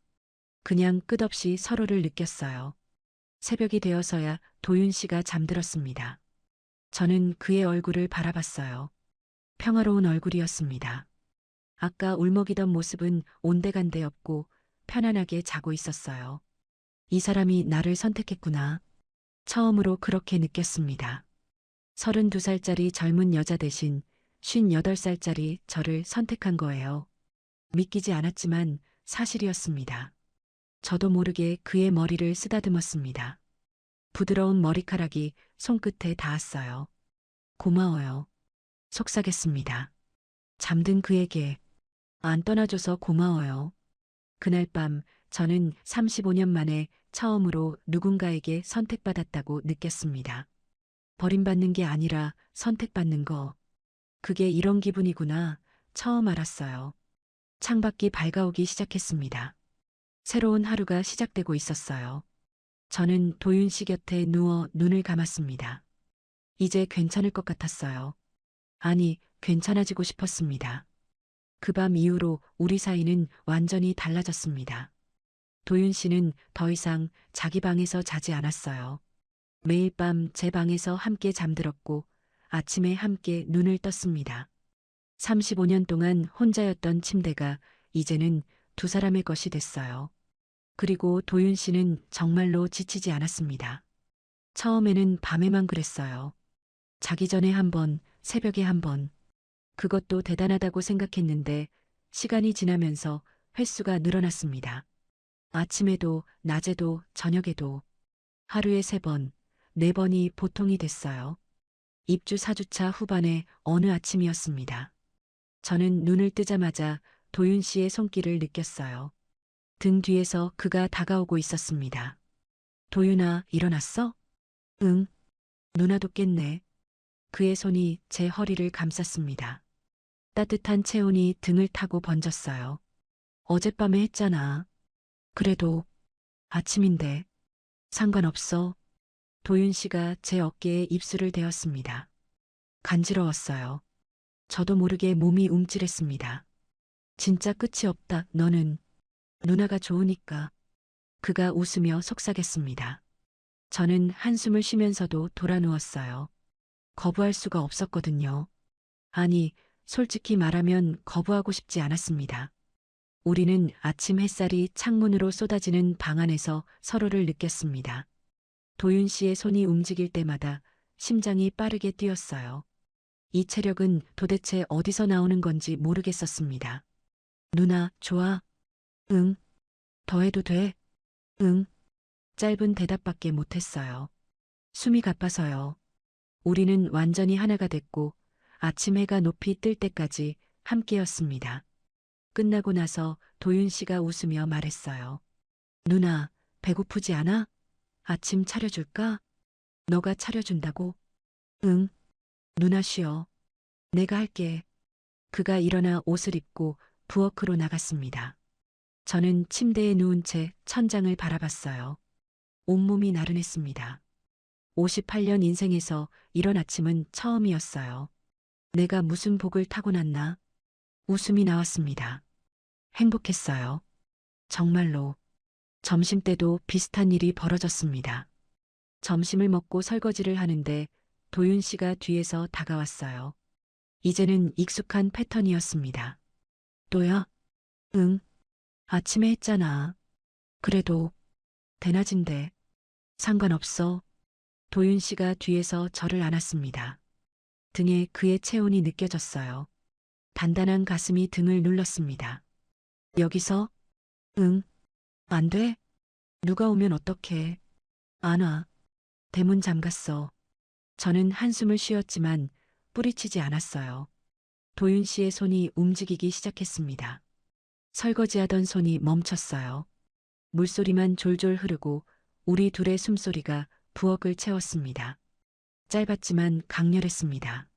그냥 끝없이 서로를 느꼈어요. 새벽이 되어서야 도윤 씨가 잠들었습니다. 저는 그의 얼굴을 바라봤어요. 평화로운 얼굴이었습니다. 아까 울먹이던 모습은 온데간데 없고 편안하게 자고 있었어요. 이 사람이 나를 선택했구나. 처음으로 그렇게 느꼈습니다. 32살짜리 젊은 여자 대신 58살짜리 저를 선택한 거예요. 믿기지 않았지만 사실이었습니다. 저도 모르게 그의 머리를 쓰다듬었습니다. 부드러운 머리카락이 손끝에 닿았어요. 고마워요. 속삭였습니다. 잠든 그에게 안 떠나줘서 고마워요. 그날 밤 저는 35년 만에 처음으로 누군가에게 선택받았다고 느꼈습니다. 버림받는 게 아니라 선택받는 거. 그게 이런 기분이구나. 처음 알았어요. 창밖이 밝아오기 시작했습니다. 새로운 하루가 시작되고 있었어요. 저는 도윤 씨 곁에 누워 눈을 감았습니다. 이제 괜찮을 것 같았어요. 아니, 괜찮아지고 싶었습니다. 그 밤 이후로 우리 사이는 완전히 달라졌습니다. 도윤 씨는 더 이상 자기 방에서 자지 않았어요. 매일 밤 제 방에서 함께 잠들었고 아침에 함께 눈을 떴습니다. 35년 동안 혼자였던 침대가 이제는 두 사람의 것이 됐어요. 그리고 도윤 씨는 정말로 지치지 않았습니다. 처음에는 밤에만 그랬어요. 자기 전에 한 번, 새벽에 한 번. 그것도 대단하다고 생각했는데 시간이 지나면서 횟수가 늘어났습니다. 아침에도, 낮에도, 저녁에도. 하루에 3번, 4번이 보통이 됐어요. 입주 4주차 후반의 어느 아침이었습니다. 저는 눈을 뜨자마자 도윤 씨의 손길을 느꼈어요. 등 뒤에서 그가 다가오고 있었습니다. 도윤아, 일어났어? 응. 누나도 깼네. 그의 손이 제 허리를 감쌌습니다. 따뜻한 체온이 등을 타고 번졌어요. 어젯밤에 했잖아. 그래도 아침인데 상관없어. 도윤 씨가 제 어깨에 입술을 대었습니다. 간지러웠어요. 저도 모르게 몸이 움찔했습니다. 진짜 끝이 없다. 너는 누나가 좋으니까. 그가 웃으며 속삭였습니다. 저는 한숨을 쉬면서도 돌아 누웠어요. 거부할 수가 없었거든요. 아니, 솔직히 말하면 거부하고 싶지 않았습니다. 우리는 아침 햇살이 창문으로 쏟아지는 방 안에서 서로를 느꼈습니다. 도윤 씨의 손이 움직일 때마다 심장이 빠르게 뛰었어요. 이 체력은 도대체 어디서 나오는 건지 모르겠었습니다. 누나, 좋아? 응. 더 해도 돼? 응. 짧은 대답밖에 못했어요. 숨이 가빠서요. 우리는 완전히 하나가 됐고 아침 해가 높이 뜰 때까지 함께였습니다. 끝나고 나서 도윤 씨가 웃으며 말했어요. 누나, 배고프지 않아? 아침 차려줄까? 너가 차려준다고? 응. 누나 쉬어. 내가 할게. 그가 일어나 옷을 입고 부엌으로 나갔습니다. 저는 침대에 누운 채 천장을 바라봤어요. 온몸이 나른했습니다. 58년 인생에서 이런 아침은 처음이었어요. 내가 무슨 복을 타고났나? 웃음이 나왔습니다. 행복했어요. 정말로. 점심때도 비슷한 일이 벌어졌습니다. 점심을 먹고 설거지를 하는데 도윤 씨가 뒤에서 다가왔어요. 이제는 익숙한 패턴이었습니다. 또야? 응. 아침에 했잖아. 그래도 대낮인데 상관없어. 도윤 씨가 뒤에서 저를 안았습니다. 등에 그의 체온이 느껴졌어요. 단단한 가슴이 등을 눌렀습니다. 여기서? 응. 안 돼? 누가 오면 어떡해. 안 와. 대문 잠갔어. 저는 한숨을 쉬었지만 뿌리치지 않았어요. 도윤 씨의 손이 움직이기 시작했습니다. 설거지하던 손이 멈췄어요. 물소리만 졸졸 흐르고 우리 둘의 숨소리가 부엌을 채웠습니다. 짧았지만 강렬했습니다.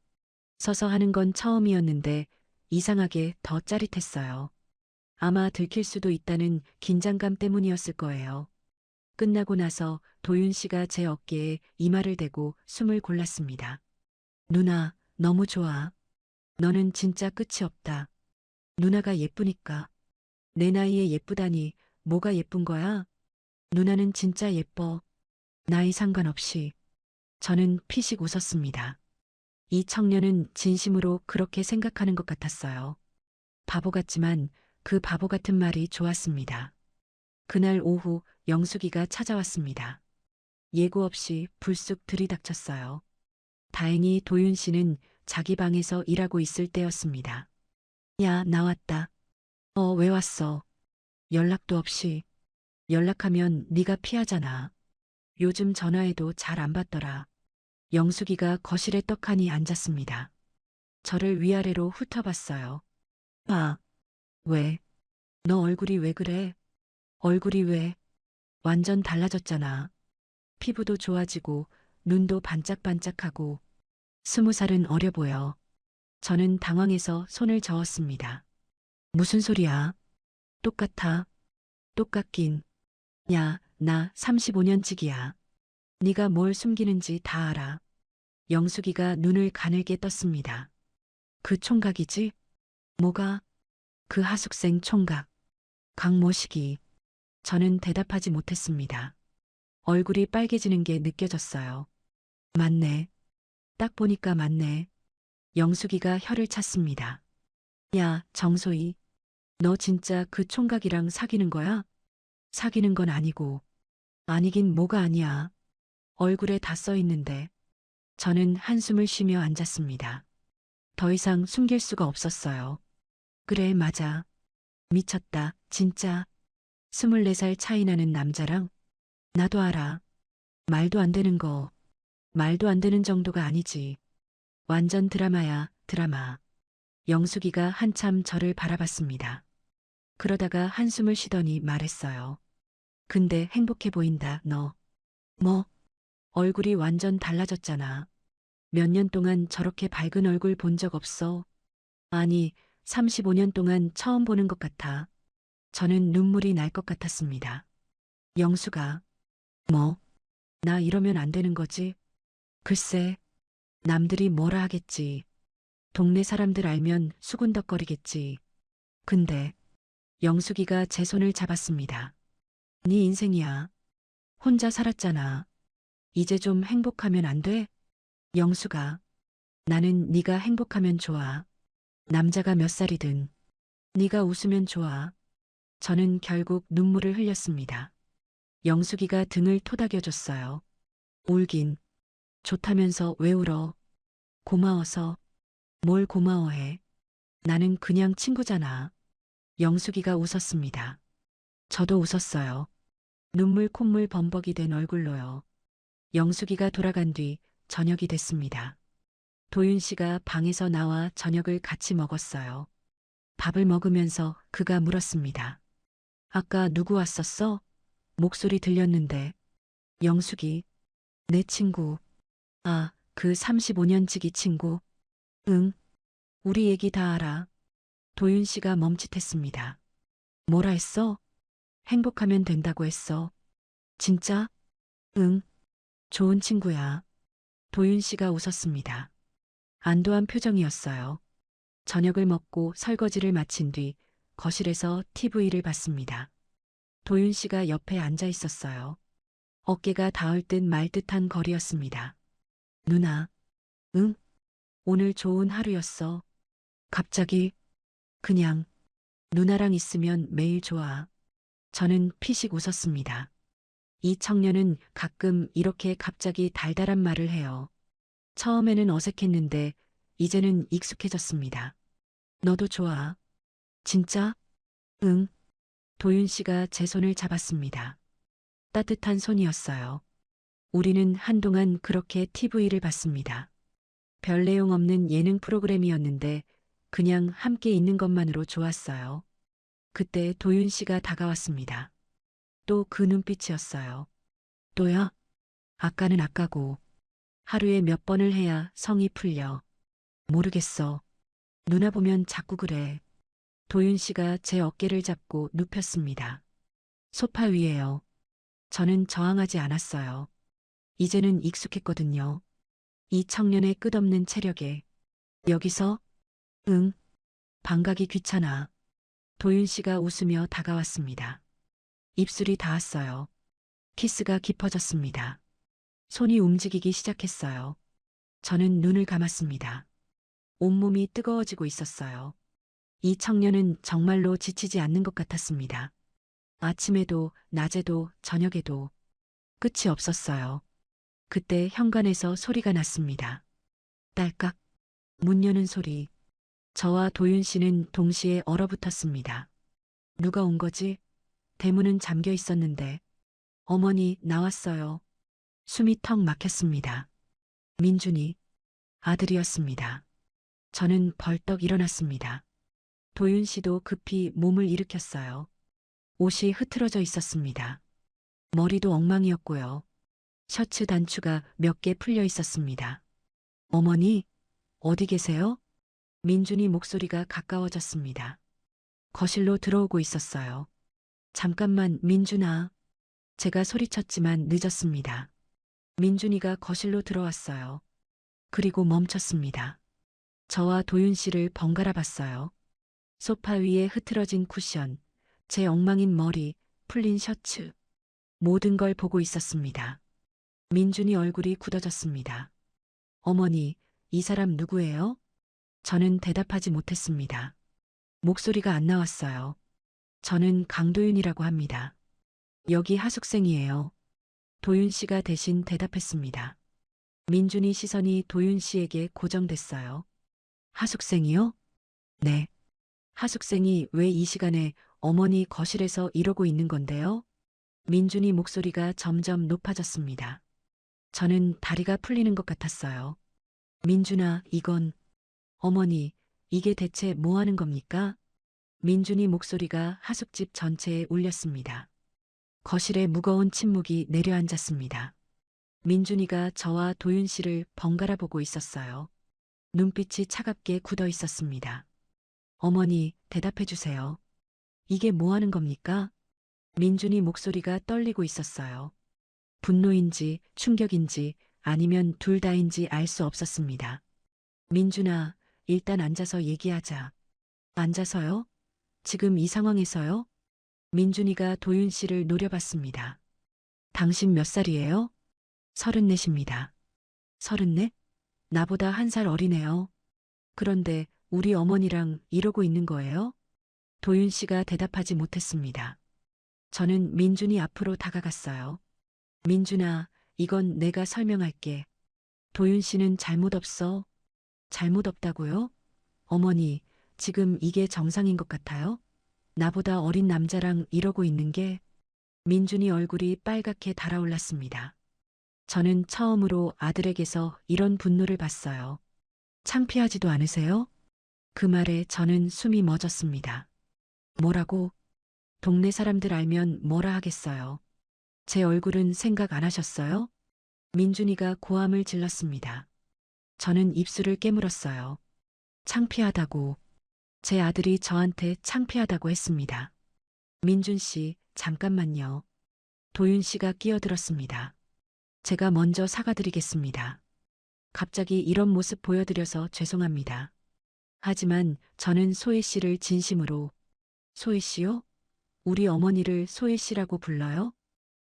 서서 하는 건 처음이었는데 이상하게 더 짜릿했어요. 아마 들킬 수도 있다는 긴장감 때문이었을 거예요. 끝나고 나서 도윤 씨가 제 어깨에 이마를 대고 숨을 골랐습니다. 누나, 너무 좋아. 너는 진짜 끝이 없다. 누나가 예쁘니까. 내 나이에 예쁘다니 뭐가 예쁜 거야? 누나는 진짜 예뻐. 나이 상관없이. 저는 피식 웃었습니다. 이 청년은 진심으로 그렇게 생각하는 것 같았어요. 바보 같지만 그 바보 같은 말이 좋았습니다. 그날 오후 영숙이가 찾아왔습니다. 예고 없이 불쑥 들이닥쳤어요. 다행히 도윤 씨는 자기 방에서 일하고 있을 때였습니다. 야, 나왔다. 왜 왔어? 연락도 없이. 연락하면 네가 피하잖아. 요즘 전화해도 잘 안 받더라. 영숙이가 거실에 떡하니 앉았습니다. 저를 위아래로 훑어봤어요. 아, 왜? 너 얼굴이 왜 그래? 얼굴이 왜? 완전 달라졌잖아. 피부도 좋아지고 눈도 반짝반짝하고 20살은 어려 보여. 저는 당황해서 손을 저었습니다. 무슨 소리야? 똑같아. 똑같긴. 야, 나 35년치기야. 네가 뭘 숨기는지 다 알아. 영숙이가 눈을 가늘게 떴습니다. 그 총각이지? 뭐가? 그 하숙생 총각. 강모식이. 저는 대답하지 못했습니다. 얼굴이 빨개지는 게 느껴졌어요. 맞네. 딱 보니까 맞네. 영숙이가 혀를 찼습니다. 야, 정소희. 너 진짜 그 총각이랑 사귀는 거야? 사귀는 건 아니고. 아니긴 뭐가 아니야. 얼굴에 다 써 있는데. 저는 한숨을 쉬며 앉았습니다. 더 이상 숨길 수가 없었어요. 그래, 맞아. 미쳤다, 진짜. 24살 차이 나는 남자랑? 나도 알아. 말도 안 되는 거. 말도 안 되는 정도가 아니지. 완전 드라마야, 드라마. 영숙이가 한참 저를 바라봤습니다. 그러다가 한숨을 쉬더니 말했어요. 근데 행복해 보인다, 너. 뭐? 얼굴이 완전 달라졌잖아. 몇 년 동안 저렇게 밝은 얼굴 본 적 없어. 아니, 35년 동안 처음 보는 것 같아. 저는 눈물이 날 것 같았습니다. 영수가, 뭐? 나 이러면 안 되는 거지? 글쎄, 남들이 뭐라 하겠지. 동네 사람들 알면 수군덕거리겠지. 근데 영숙이가 제 손을 잡았습니다. 네 인생이야. 혼자 살았잖아. 이제 좀 행복하면 안 돼? 영수가, 나는 네가 행복하면 좋아. 남자가 몇 살이든 네가 웃으면 좋아. 저는 결국 눈물을 흘렸습니다. 영숙이가 등을 토닥여줬어요. 울긴. 좋다면서 왜 울어? 고마워서. 뭘 고마워해. 나는 그냥 친구잖아. 영숙이가 웃었습니다. 저도 웃었어요. 눈물 콧물 범벅이 된 얼굴로요. 영숙이가 돌아간 뒤 저녁이 됐습니다. 도윤 씨가 방에서 나와 저녁을 같이 먹었어요. 밥을 먹으면서 그가 물었습니다. 아까 누구 왔었어? 목소리 들렸는데. 영숙이. 내 친구. 아, 그 35년지기 친구. 응. 우리 얘기 다 알아. 도윤 씨가 멈칫했습니다. 뭐라 했어? 행복하면 된다고 했어. 진짜? 응. 좋은 친구야. 도윤 씨가 웃었습니다. 안도한 표정이었어요. 저녁을 먹고 설거지를 마친 뒤 거실에서 TV를 봤습니다. 도윤 씨가 옆에 앉아 있었어요. 어깨가 닿을 듯 말 듯한 거리였습니다. 누나, 응? 오늘 좋은 하루였어. 갑자기, 그냥, 누나랑 있으면 매일 좋아. 저는 피식 웃었습니다. 이 청년은 가끔 이렇게 갑자기 달달한 말을 해요. 처음에는 어색했는데, 이제는 익숙해졌습니다. 너도 좋아. 진짜? 응. 도윤 씨가 제 손을 잡았습니다. 따뜻한 손이었어요. 우리는 한동안 그렇게 TV를 봤습니다. 별 내용 없는 예능 프로그램이었는데 그냥 함께 있는 것만으로 좋았어요. 그때 도윤 씨가 다가왔습니다. 또 그 눈빛이었어요. 또야? 아까는 아까고 하루에 몇 번을 해야 성이 풀려. 모르겠어. 누나 보면 자꾸 그래. 도윤 씨가 제 어깨를 잡고 눕혔습니다. 소파 위에요. 저는 저항하지 않았어요. 이제는 익숙했거든요. 이 청년의 끝없는 체력에. 여기서? 응. 방가기 귀찮아. 도윤 씨가 웃으며 다가왔습니다. 입술이 닿았어요. 키스가 깊어졌습니다. 손이 움직이기 시작했어요. 저는 눈을 감았습니다. 온몸이 뜨거워지고 있었어요. 이 청년은 정말로 지치지 않는 것 같았습니다. 아침에도, 낮에도, 저녁에도 끝이 없었어요. 그때 현관에서 소리가 났습니다. 딸깍. 문 여는 소리. 저와 도윤 씨는 동시에 얼어붙었습니다. 누가 온 거지? 대문은 잠겨 있었는데. 어머니, 나왔어요. 숨이 턱 막혔습니다. 민준이 아들이었습니다. 저는 벌떡 일어났습니다. 도윤 씨도 급히 몸을 일으켰어요. 옷이 흐트러져 있었습니다. 머리도 엉망이었고요. 셔츠 단추가 몇 개 풀려 있었습니다. 어머니, 어디 계세요? 민준이 목소리가 가까워졌습니다. 거실로 들어오고 있었어요. 잠깐만, 민준아. 제가 소리쳤지만 늦었습니다. 민준이가 거실로 들어왔어요. 그리고 멈췄습니다. 저와 도윤 씨를 번갈아 봤어요. 소파 위에 흐트러진 쿠션, 제 엉망인 머리, 풀린 셔츠. 모든 걸 보고 있었습니다. 민준이 얼굴이 굳어졌습니다. 어머니, 이 사람 누구예요? 저는 대답하지 못했습니다. 목소리가 안 나왔어요. 저는 강도윤이라고 합니다. 여기 하숙생이에요. 도윤 씨가 대신 대답했습니다. 민준이 시선이 도윤 씨에게 고정됐어요. 하숙생이요? 네. 하숙생이 왜 이 시간에 어머니 거실에서 이러고 있는 건데요? 민준이 목소리가 점점 높아졌습니다. 저는 다리가 풀리는 것 같았어요. 민준아, 이건, 어머니, 이게 대체 뭐 하는 겁니까? 민준이 목소리가 하숙집 전체에 울렸습니다. 거실에 무거운 침묵이 내려앉았습니다. 민준이가 저와 도윤 씨를 번갈아 보고 있었어요. 눈빛이 차갑게 굳어 있었습니다. 어머니, 대답해 주세요. 이게 뭐 하는 겁니까? 민준이 목소리가 떨리고 있었어요. 분노인지 충격인지 아니면 둘 다인지 알 수 없었습니다. 민준아, 일단 앉아서 얘기하자. 앉아서요? 지금 이 상황에서요? 민준이가 도윤 씨를 노려봤습니다. 당신 몇 살이에요? 34입니다. 34? 나보다 1살 어리네요. 그런데 우리 어머니랑 이러고 있는 거예요? 도윤 씨가 대답하지 못했습니다. 저는 민준이 앞으로 다가갔어요. 민준아, 이건 내가 설명할게. 도윤 씨는 잘못 없어. 잘못 없다고요? 어머니, 지금 이게 정상인 것 같아요? 나보다 어린 남자랑 이러고 있는 게 민준이 얼굴이 빨갛게 달아올랐습니다. 저는 처음으로 아들에게서 이런 분노를 봤어요. 창피하지도 않으세요? 그 말에 저는 숨이 멎었습니다. 뭐라고? 동네 사람들 알면 뭐라 하겠어요. 제 얼굴은 생각 안 하셨어요? 민준이가 고함을 질렀습니다. 저는 입술을 깨물었어요. 창피하다고. 제 아들이 저한테 창피하다고 했습니다. 민준 씨, 잠깐만요. 도윤 씨가 끼어들었습니다. 제가 먼저 사과드리겠습니다. 갑자기 이런 모습 보여드려서 죄송합니다. 하지만 저는 소희 씨를 진심으로, 소희 씨요? 우리 어머니를 소희 씨라고 불러요?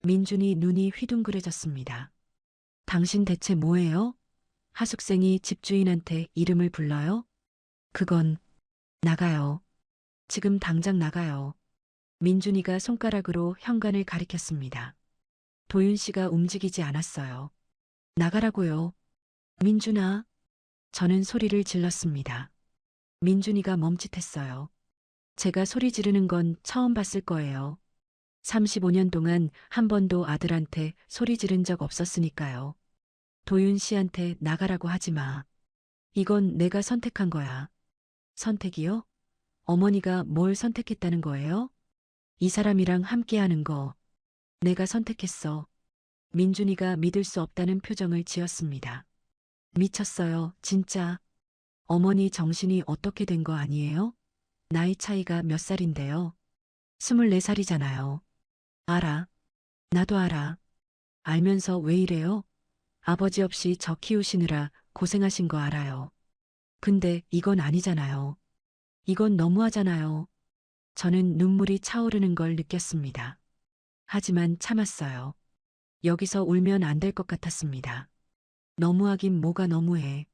민준이 눈이 휘둥그레졌습니다. 당신 대체 뭐예요? 하숙생이 집주인한테 이름을 불러요? 그건 나가요. 지금 당장 나가요. 민준이가 손가락으로 현관을 가리켰습니다. 도윤 씨가 움직이지 않았어요. 나가라고요. 민준아. 저는 소리를 질렀습니다. 민준이가 멈칫했어요. 제가 소리 지르는 건 처음 봤을 거예요. 35년 동안 한 번도 아들한테 소리 지른 적 없었으니까요. 도윤 씨한테 나가라고 하지 마. 이건 내가 선택한 거야. 선택이요? 어머니가 뭘 선택했다는 거예요? 이 사람이랑 함께하는 거. 내가 선택했어. 민준이가 믿을 수 없다는 표정을 지었습니다. 미쳤어요, 진짜. 어머니 정신이 어떻게 된 거 아니에요? 나이 차이가 몇 살인데요? 24살이잖아요. 알아. 나도 알아. 알면서 왜 이래요? 아버지 없이 저 키우시느라 고생하신 거 알아요. 근데 이건 아니잖아요. 이건 너무하잖아요. 저는 눈물이 차오르는 걸 느꼈습니다. 하지만 참았어요. 여기서 울면 안 될 것 같았습니다. 너무하긴 뭐가 너무해.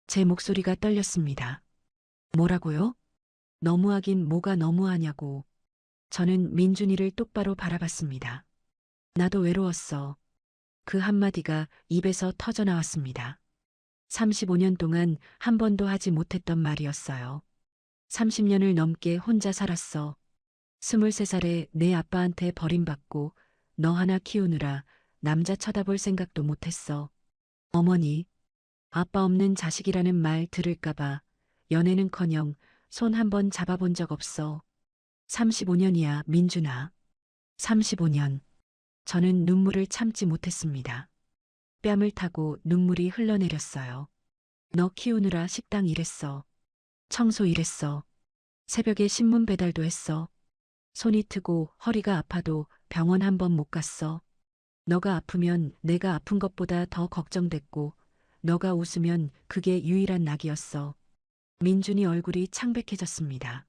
제 목소리가 떨렸습니다. 뭐라고요? 너무하긴 뭐가 너무하냐고. 저는 민준이를 똑바로 바라봤습니다. 나도 외로웠어. 그 한마디가 입에서 터져 나왔습니다. 35년 동안 한 번도 하지 못했던 말이었어요. 30년을 넘게 혼자 살았어. 23살에 내 아빠한테 버림받고 너 하나 키우느라 남자 쳐다볼 생각도 못했어. 어머니, 아빠 없는 자식이라는 말 들을까봐 연애는커녕 손 한 번 잡아본 적 없어. 35년이야, 민준아. 35년. 저는 눈물을 참지 못했습니다. 뺨을 타고 눈물이 흘러내렸어요. 너 키우느라 식당 일했어. 청소 일했어. 새벽에 신문 배달도 했어. 손이 트고 허리가 아파도 병원 한 번 못 갔어. 너가 아프면 내가 아픈 것보다 더 걱정됐고, 너가 웃으면 그게 유일한 낙이었어. 민준이 얼굴이 창백해졌습니다.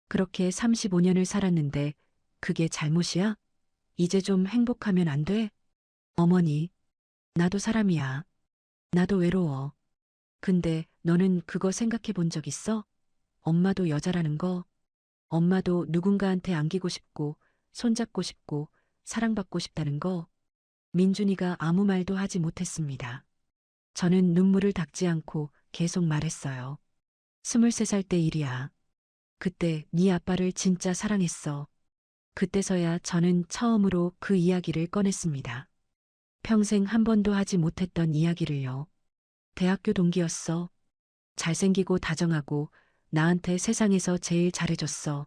그렇게 35년을 살았는데 그게 잘못이야? 이제 좀 행복하면 안 돼? 어머니, 나도 사람이야. 나도 외로워. 근데 너는 그거 생각해 본 적 있어? 엄마도 여자라는 거. 엄마도 누군가한테 안기고 싶고, 손잡고 싶고, 사랑받고 싶다는 거. 민준이가 아무 말도 하지 못했습니다. 저는 눈물을 닦지 않고 계속 말했어요. 23살 때 일이야. 그때 네 아빠를 진짜 사랑했어. 그때서야 저는 처음으로 그 이야기를 꺼냈습니다. 평생 한 번도 하지 못했던 이야기를요. 대학교 동기였어. 잘생기고 다정하고 나한테 세상에서 제일 잘해줬어.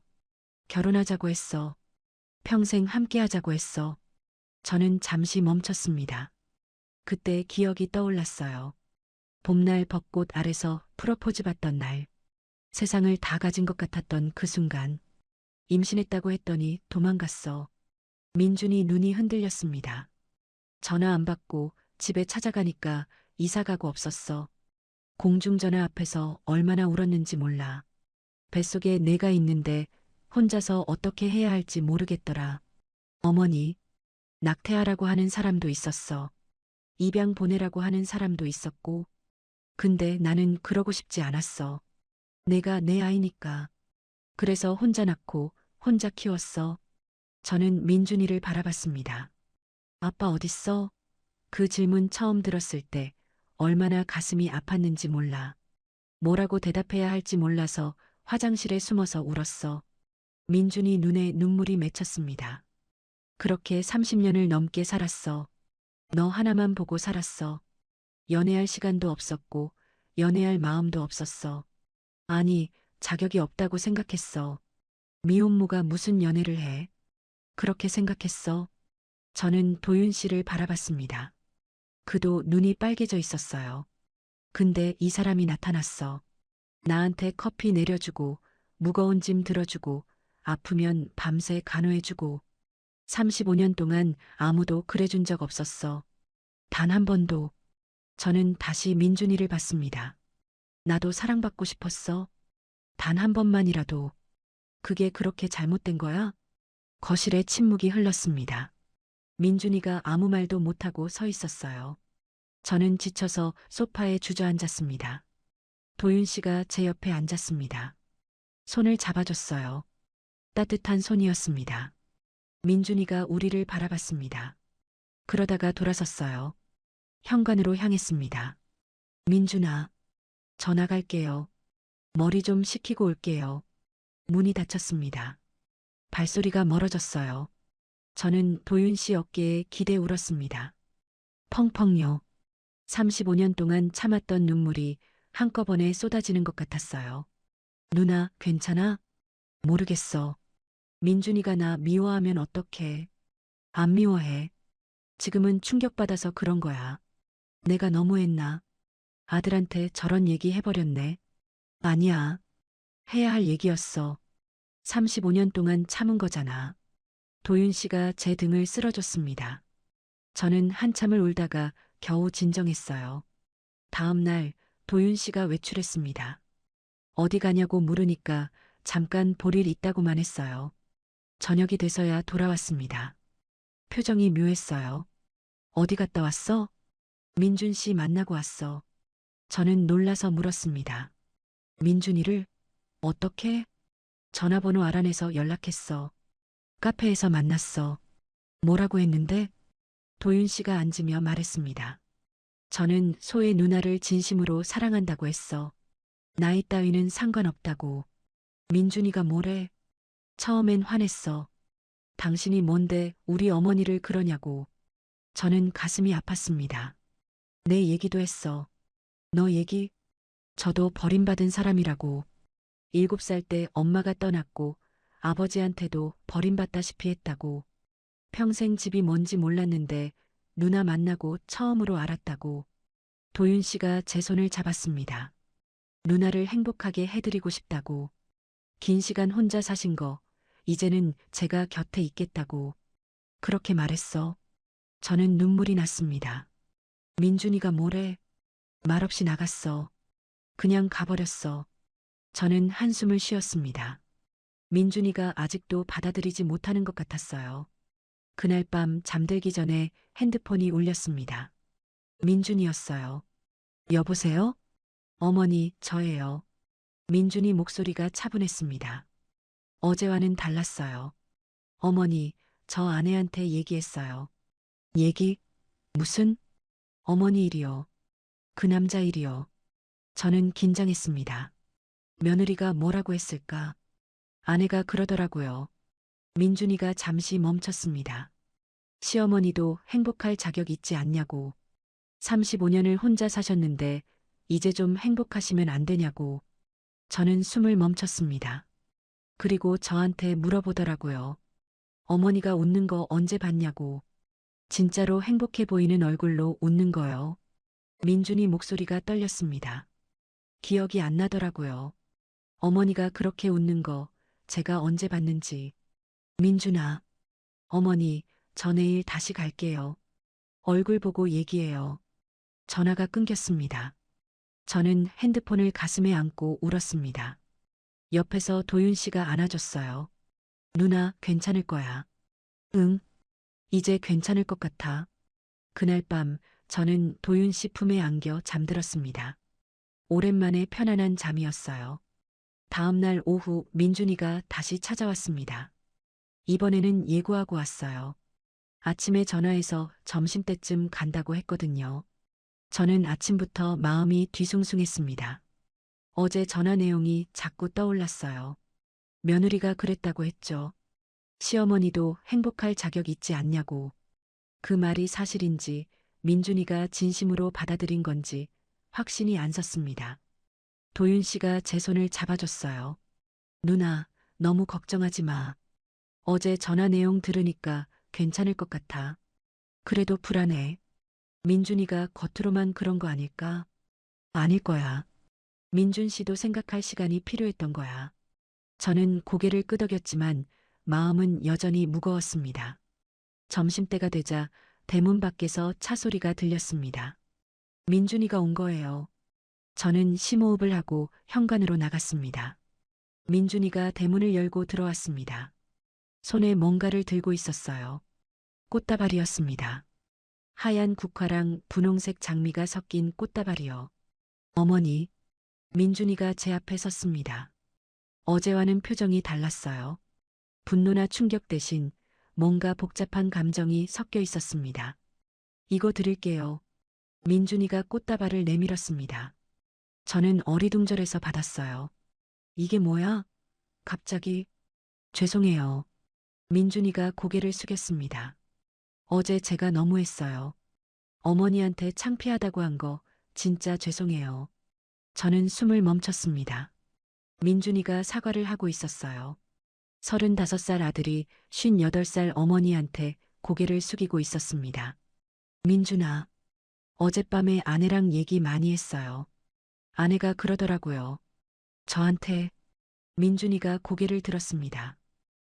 결혼하자고 했어. 평생 함께하자고 했어. 저는 잠시 멈췄습니다. 그때 기억이 떠올랐어요. 봄날 벚꽃 아래서 프로포즈 받던 날. 세상을 다 가진 것 같았던 그 순간. 임신했다고 했더니 도망갔어. 민준이 눈이 흔들렸습니다. 전화 안 받고 집에 찾아가니까 이사가고 없었어. 공중전화 앞에서 얼마나 울었는지 몰라. 뱃속에 내가 있는데 혼자서 어떻게 해야 할지 모르겠더라. 어머니, 낙태하라고 하는 사람도 있었어. 입양 보내라고 하는 사람도 있었고. 근데 나는 그러고 싶지 않았어. 내가 내 아이니까. 그래서 혼자 낳고 혼자 키웠어. 저는 민준이를 바라봤습니다. 아빠 어딨어? 그 질문 처음 들었을 때 얼마나 가슴이 아팠는지 몰라. 뭐라고 대답해야 할지 몰라서 화장실에 숨어서 울었어. 민준이 눈에 눈물이 맺혔습니다. 그렇게 30년을 넘게 살았어. 너 하나만 보고 살았어. 연애할 시간도 없었고, 연애할 마음도 없었어. 아니, 자격이 없다고 생각했어. 미혼모가 무슨 연애를 해? 그렇게 생각했어. 저는 도윤 씨를 바라봤습니다. 그도 눈이 빨개져 있었어요. 근데 이 사람이 나타났어. 나한테 커피 내려주고, 무거운 짐 들어주고, 아프면 밤새 간호해주고. 35년 동안 아무도 그래준 적 없었어. 단 한 번도. 저는 다시 민준이를 봤습니다. 나도 사랑받고 싶었어. 단 한 번만이라도. 그게 그렇게 잘못된 거야? 거실에 침묵이 흘렀습니다. 민준이가 아무 말도 못하고 서 있었어요. 저는 지쳐서 소파에 주저앉았습니다. 도윤 씨가 제 옆에 앉았습니다. 손을 잡아줬어요. 따뜻한 손이었습니다. 민준이가 우리를 바라봤습니다. 그러다가 돌아섰어요. 현관으로 향했습니다. 민준아, 저 나갈게요. 머리 좀 식히고 올게요. 문이 닫혔습니다. 발소리가 멀어졌어요. 저는 도윤 씨 어깨에 기대 울었습니다. 펑펑요. 35년 동안 참았던 눈물이 한꺼번에 쏟아지는 것 같았어요. 누나, 괜찮아? 모르겠어. 민준이가 나 미워하면 어떡해. 안 미워해. 지금은 충격받아서 그런 거야. 내가 너무했나? 아들한테 저런 얘기 해버렸네. 아니야. 해야 할 얘기였어. 35년 동안 참은 거잖아. 도윤 씨가 제 등을 쓸어줬습니다. 저는 한참을 울다가 겨우 진정했어요. 다음 날 도윤 씨가 외출했습니다. 어디 가냐고 물으니까 잠깐 볼 일 있다고만 했어요. 저녁이 돼서야 돌아왔습니다. 표정이 묘했어요. 어디 갔다 왔어? 민준 씨 만나고 왔어. 저는 놀라서 물었습니다. 민준이를? 어떻게? 전화번호 알아내서 연락했어. 카페에서 만났어. 뭐라고 했는데? 도윤 씨가 앉으며 말했습니다. 저는 소의 누나를 진심으로 사랑한다고 했어. 나이 따위는 상관없다고. 민준이가 뭐래? 처음엔 화냈어. 당신이 뭔데 우리 어머니를 그러냐고. 저는 가슴이 아팠습니다. 내 얘기도 했어. 너 얘기? 저도 버림받은 사람이라고. 7살 때 엄마가 떠났고 아버지한테도 버림받다시피 했다고. 평생 집이 뭔지 몰랐는데 누나 만나고 처음으로 알았다고. 도윤 씨가 제 손을 잡았습니다. 누나를 행복하게 해드리고 싶다고. 긴 시간 혼자 사신 거, 이제는 제가 곁에 있겠다고. 그렇게 말했어. 저는 눈물이 났습니다. 민준이가 뭐래? 말없이 나갔어. 그냥 가버렸어. 저는 한숨을 쉬었습니다. 민준이가 아직도 받아들이지 못하는 것 같았어요. 그날 밤 잠들기 전에 핸드폰이 울렸습니다. 민준이었어요. 여보세요? 어머니, 저예요. 민준이 목소리가 차분했습니다. 어제와는 달랐어요. 어머니, 저 아내한테 얘기했어요. 얘기? 무슨? 어머니 일이요. 그 남자 일이요. 저는 긴장했습니다. 며느리가 뭐라고 했을까? 아내가 그러더라고요. 민준이가 잠시 멈췄습니다. 시어머니도 행복할 자격 있지 않냐고. 35년을 혼자 사셨는데 이제 좀 행복하시면 안 되냐고. 저는 숨을 멈췄습니다. 그리고 저한테 물어보더라고요. 어머니가 웃는 거 언제 봤냐고. 진짜로 행복해 보이는 얼굴로 웃는 거요. 민준이 목소리가 떨렸습니다. 기억이 안 나더라고요. 어머니가 그렇게 웃는 거 제가 언제 봤는지. 민준아, 어머니, 저 내일 다시 갈게요. 얼굴 보고 얘기해요. 전화가 끊겼습니다. 저는 핸드폰을 가슴에 안고 울었습니다. 옆에서 도윤 씨가 안아줬어요. 누나, 괜찮을 거야. 응, 이제 괜찮을 것 같아. 그날 밤 저는 도윤 씨 품에 안겨 잠들었습니다. 오랜만에 편안한 잠이었어요. 다음 날 오후 민준이가 다시 찾아왔습니다. 이번에는 예고하고 왔어요. 아침에 전화해서 점심때쯤 간다고 했거든요. 저는 아침부터 마음이 뒤숭숭했습니다. 어제 전화 내용이 자꾸 떠올랐어요. 며느리가 그랬다고 했죠. 시어머니도 행복할 자격 있지 않냐고. 그 말이 사실인지 민준이가 진심으로 받아들인 건지 확신이 안 섰습니다. 도윤 씨가 제 손을 잡아줬어요. 누나, 너무 걱정하지 마. 어제 전화 내용 들으니까 괜찮을 것 같아. 그래도 불안해. 민준이가 겉으로만 그런 거 아닐까? 아닐 거야. 민준 씨도 생각할 시간이 필요했던 거야. 저는 고개를 끄덕였지만 마음은 여전히 무거웠습니다. 점심때가 되자 대문 밖에서 차 소리가 들렸습니다. 민준이가 온 거예요. 저는 심호흡을 하고 현관으로 나갔습니다. 민준이가 대문을 열고 들어왔습니다. 손에 뭔가를 들고 있었어요. 꽃다발이었습니다. 하얀 국화랑 분홍색 장미가 섞인 꽃다발이요. 어머니, 민준이가 제 앞에 섰습니다. 어제와는 표정이 달랐어요. 분노나 충격 대신 뭔가 복잡한 감정이 섞여 있었습니다. 이거 드릴게요. 민준이가 꽃다발을 내밀었습니다. 저는 어리둥절해서 받았어요. 이게 뭐야? 갑자기. 죄송해요. 민준이가 고개를 숙였습니다. 어제 제가 너무했어요. 어머니한테 창피하다고 한 거 진짜 죄송해요. 저는 숨을 멈췄습니다. 민준이가 사과를 하고 있었어요. 35살 아들이 58살 어머니한테 고개를 숙이고 있었습니다. 민준아, 어젯밤에 아내랑 얘기 많이 했어요. 아내가 그러더라고요. 저한테. 민준이가 고개를 들었습니다.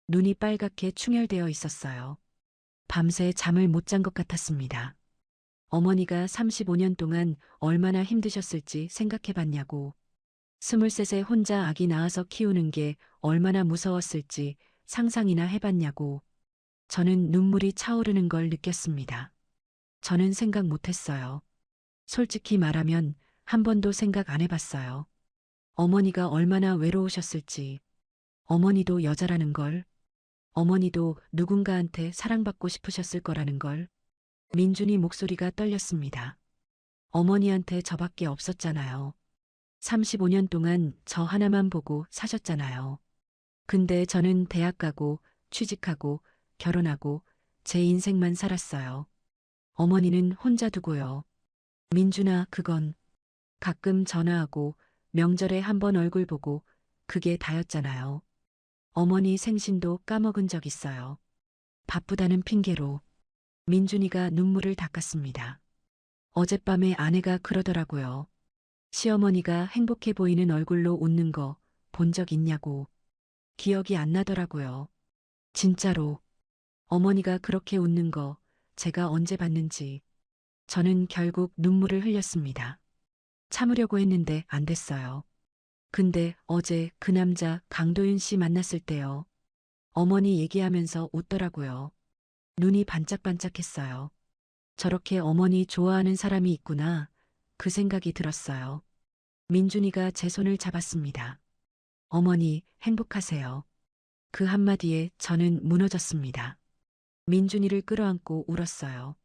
눈이 빨갛게 충혈되어 있었어요. 밤새 잠을 못 잔 것 같았습니다. 어머니가 35년 동안 얼마나 힘드셨을지 생각해 봤냐고. 23세 혼자 아기 낳아서 키우는 게 얼마나 무서웠을지 상상이나 해봤냐고. 저는 눈물이 차오르는 걸 느꼈습니다. 저는 생각 못했어요. 솔직히 말하면 한 번도 생각 안 해봤어요. 어머니가 얼마나 외로우셨을지. 어머니도 여자라는 걸. 어머니도 누군가한테 사랑받고 싶으셨을 거라는 걸. 민준이 목소리가 떨렸습니다. 어머니한테 저밖에 없었잖아요. 35년 동안 저 하나만 보고 사셨잖아요. 근데 저는 대학 가고 취직하고 결혼하고 제 인생만 살았어요. 어머니는 혼자 두고요. 민준아, 그건 가끔 전화하고 명절에 한 번 얼굴 보고 그게 다였잖아요. 어머니 생신도 까먹은 적 있어요. 바쁘다는 핑계로. 민준이가 눈물을 닦았습니다. 어젯밤에 아내가 그러더라고요. 시어머니가 행복해 보이는 얼굴로 웃는 거 본 적 있냐고. 기억이 안 나더라고요. 진짜로. 어머니가 그렇게 웃는 거 제가 언제 봤는지. 저는 결국 눈물을 흘렸습니다. 참으려고 했는데 안 됐어요. 근데 어제 그 남자 강도윤 씨 만났을 때요. 어머니 얘기하면서 웃더라고요. 눈이 반짝반짝했어요. 저렇게 어머니 좋아하는 사람이 있구나. 그 생각이 들었어요. 민준이가 제 손을 잡았습니다. 어머니, 행복하세요. 그 한마디에 저는 무너졌습니다. 민준이를 끌어안고 울었어요.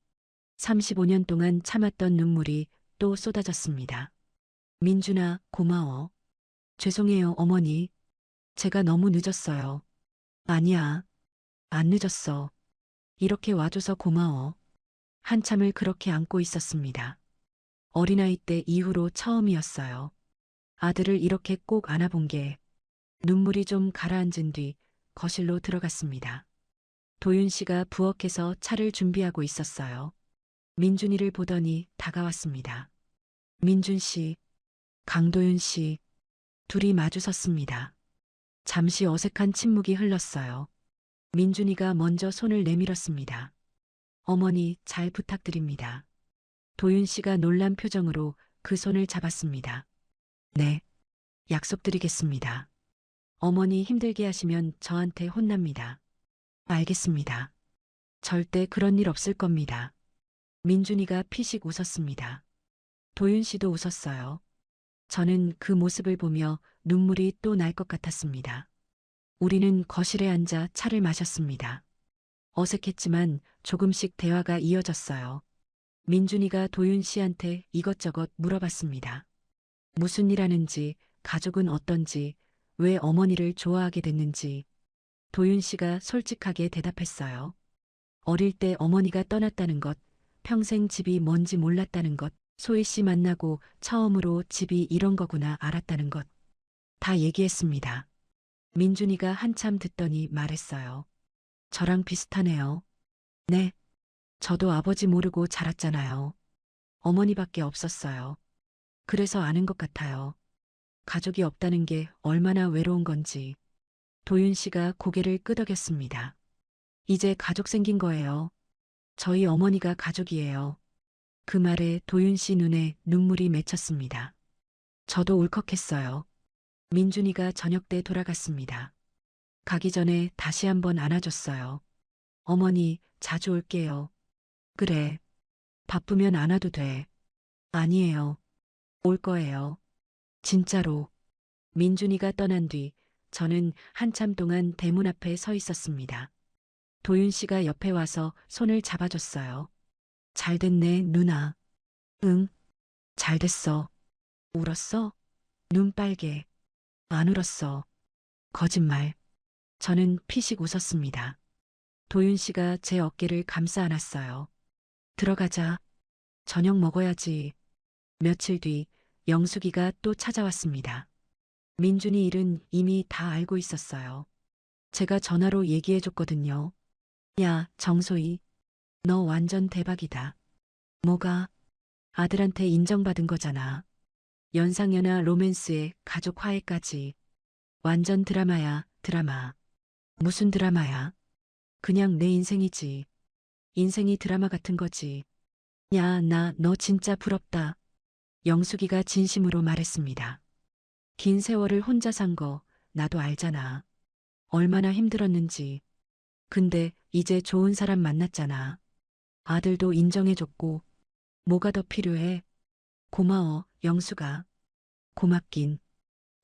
35년 동안 참았던 눈물이 또 쏟아졌습니다. 민준아, 고마워. 죄송해요, 어머니. 제가 너무 늦었어요. 아니야, 안 늦었어. 이렇게 와줘서 고마워. 한참을 그렇게 안고 있었습니다. 어린아이 때 이후로 처음이었어요. 아들을 이렇게 꼭 안아본 게. 눈물이 좀 가라앉은 뒤 거실로 들어갔습니다. 도윤 씨가 부엌에서 차를 준비하고 있었어요. 민준이를 보더니 다가왔습니다. 민준 씨, 강도윤 씨, 둘이 마주 섰습니다. 잠시 어색한 침묵이 흘렀어요. 민준이가 먼저 손을 내밀었습니다. 어머니, 잘 부탁드립니다. 도윤 씨가 놀란 표정으로 그 손을 잡았습니다. 네, 약속드리겠습니다. 어머니 힘들게 하시면 저한테 혼납니다. 알겠습니다. 절대 그런 일 없을 겁니다. 민준이가 피식 웃었습니다. 도윤 씨도 웃었어요. 저는 그 모습을 보며 눈물이 또 날 것 같았습니다. 우리는 거실에 앉아 차를 마셨습니다. 어색했지만 조금씩 대화가 이어졌어요. 민준이가 도윤 씨한테 이것저것 물어봤습니다. 무슨 일 하는지, 가족은 어떤지, 왜 어머니를 좋아하게 됐는지. 도윤 씨가 솔직하게 대답했어요. 어릴 때 어머니가 떠났다는 것, 평생 집이 뭔지 몰랐다는 것, 소희 씨 만나고 처음으로 집이 이런 거구나 알았다는 것. 다 얘기했습니다. 민준이가 한참 듣더니 말했어요. 저랑 비슷하네요. 네. 저도 아버지 모르고 자랐잖아요. 어머니밖에 없었어요. 그래서 아는 것 같아요. 가족이 없다는 게 얼마나 외로운 건지. 도윤 씨가 고개를 끄덕였습니다. 이제 가족 생긴 거예요. 저희 어머니가 가족이에요. 그 말에 도윤 씨 눈에 눈물이 맺혔습니다. 저도 울컥했어요. 민준이가 저녁 때 돌아갔습니다. 가기 전에 다시 한번 안아줬어요. 어머니, 자주 올게요. 그래. 바쁘면 안 와도 돼. 아니에요. 올 거예요. 진짜로. 민준이가 떠난 뒤 저는 한참 동안 대문 앞에 서 있었습니다. 도윤 씨가 옆에 와서 손을 잡아줬어요. 잘 됐네, 누나. 응, 잘 됐어. 울었어? 눈 빨개. 안 울었어. 거짓말. 저는 피식 웃었습니다. 도윤 씨가 제 어깨를 감싸 안았어요. 들어가자. 저녁 먹어야지. 며칠 뒤 영숙이가 또 찾아왔습니다. 민준이 일은 이미 다 알고 있었어요. 제가 전화로 얘기해줬거든요. 야, 정소희. 너 완전 대박이다. 뭐가? 아들한테 인정받은 거잖아. 연상연하 로맨스에 가족 화해까지. 완전 드라마야, 드라마. 무슨 드라마야? 그냥 내 인생이지. 인생이 드라마 같은 거지. 야, 나 너 진짜 부럽다. 영숙이가 진심으로 말했습니다. 긴 세월을 혼자 산 거 나도 알잖아. 얼마나 힘들었는지. 근데 이제 좋은 사람 만났잖아. 아들도 인정해줬고. 뭐가 더 필요해? 고마워, 영숙아. 고맙긴.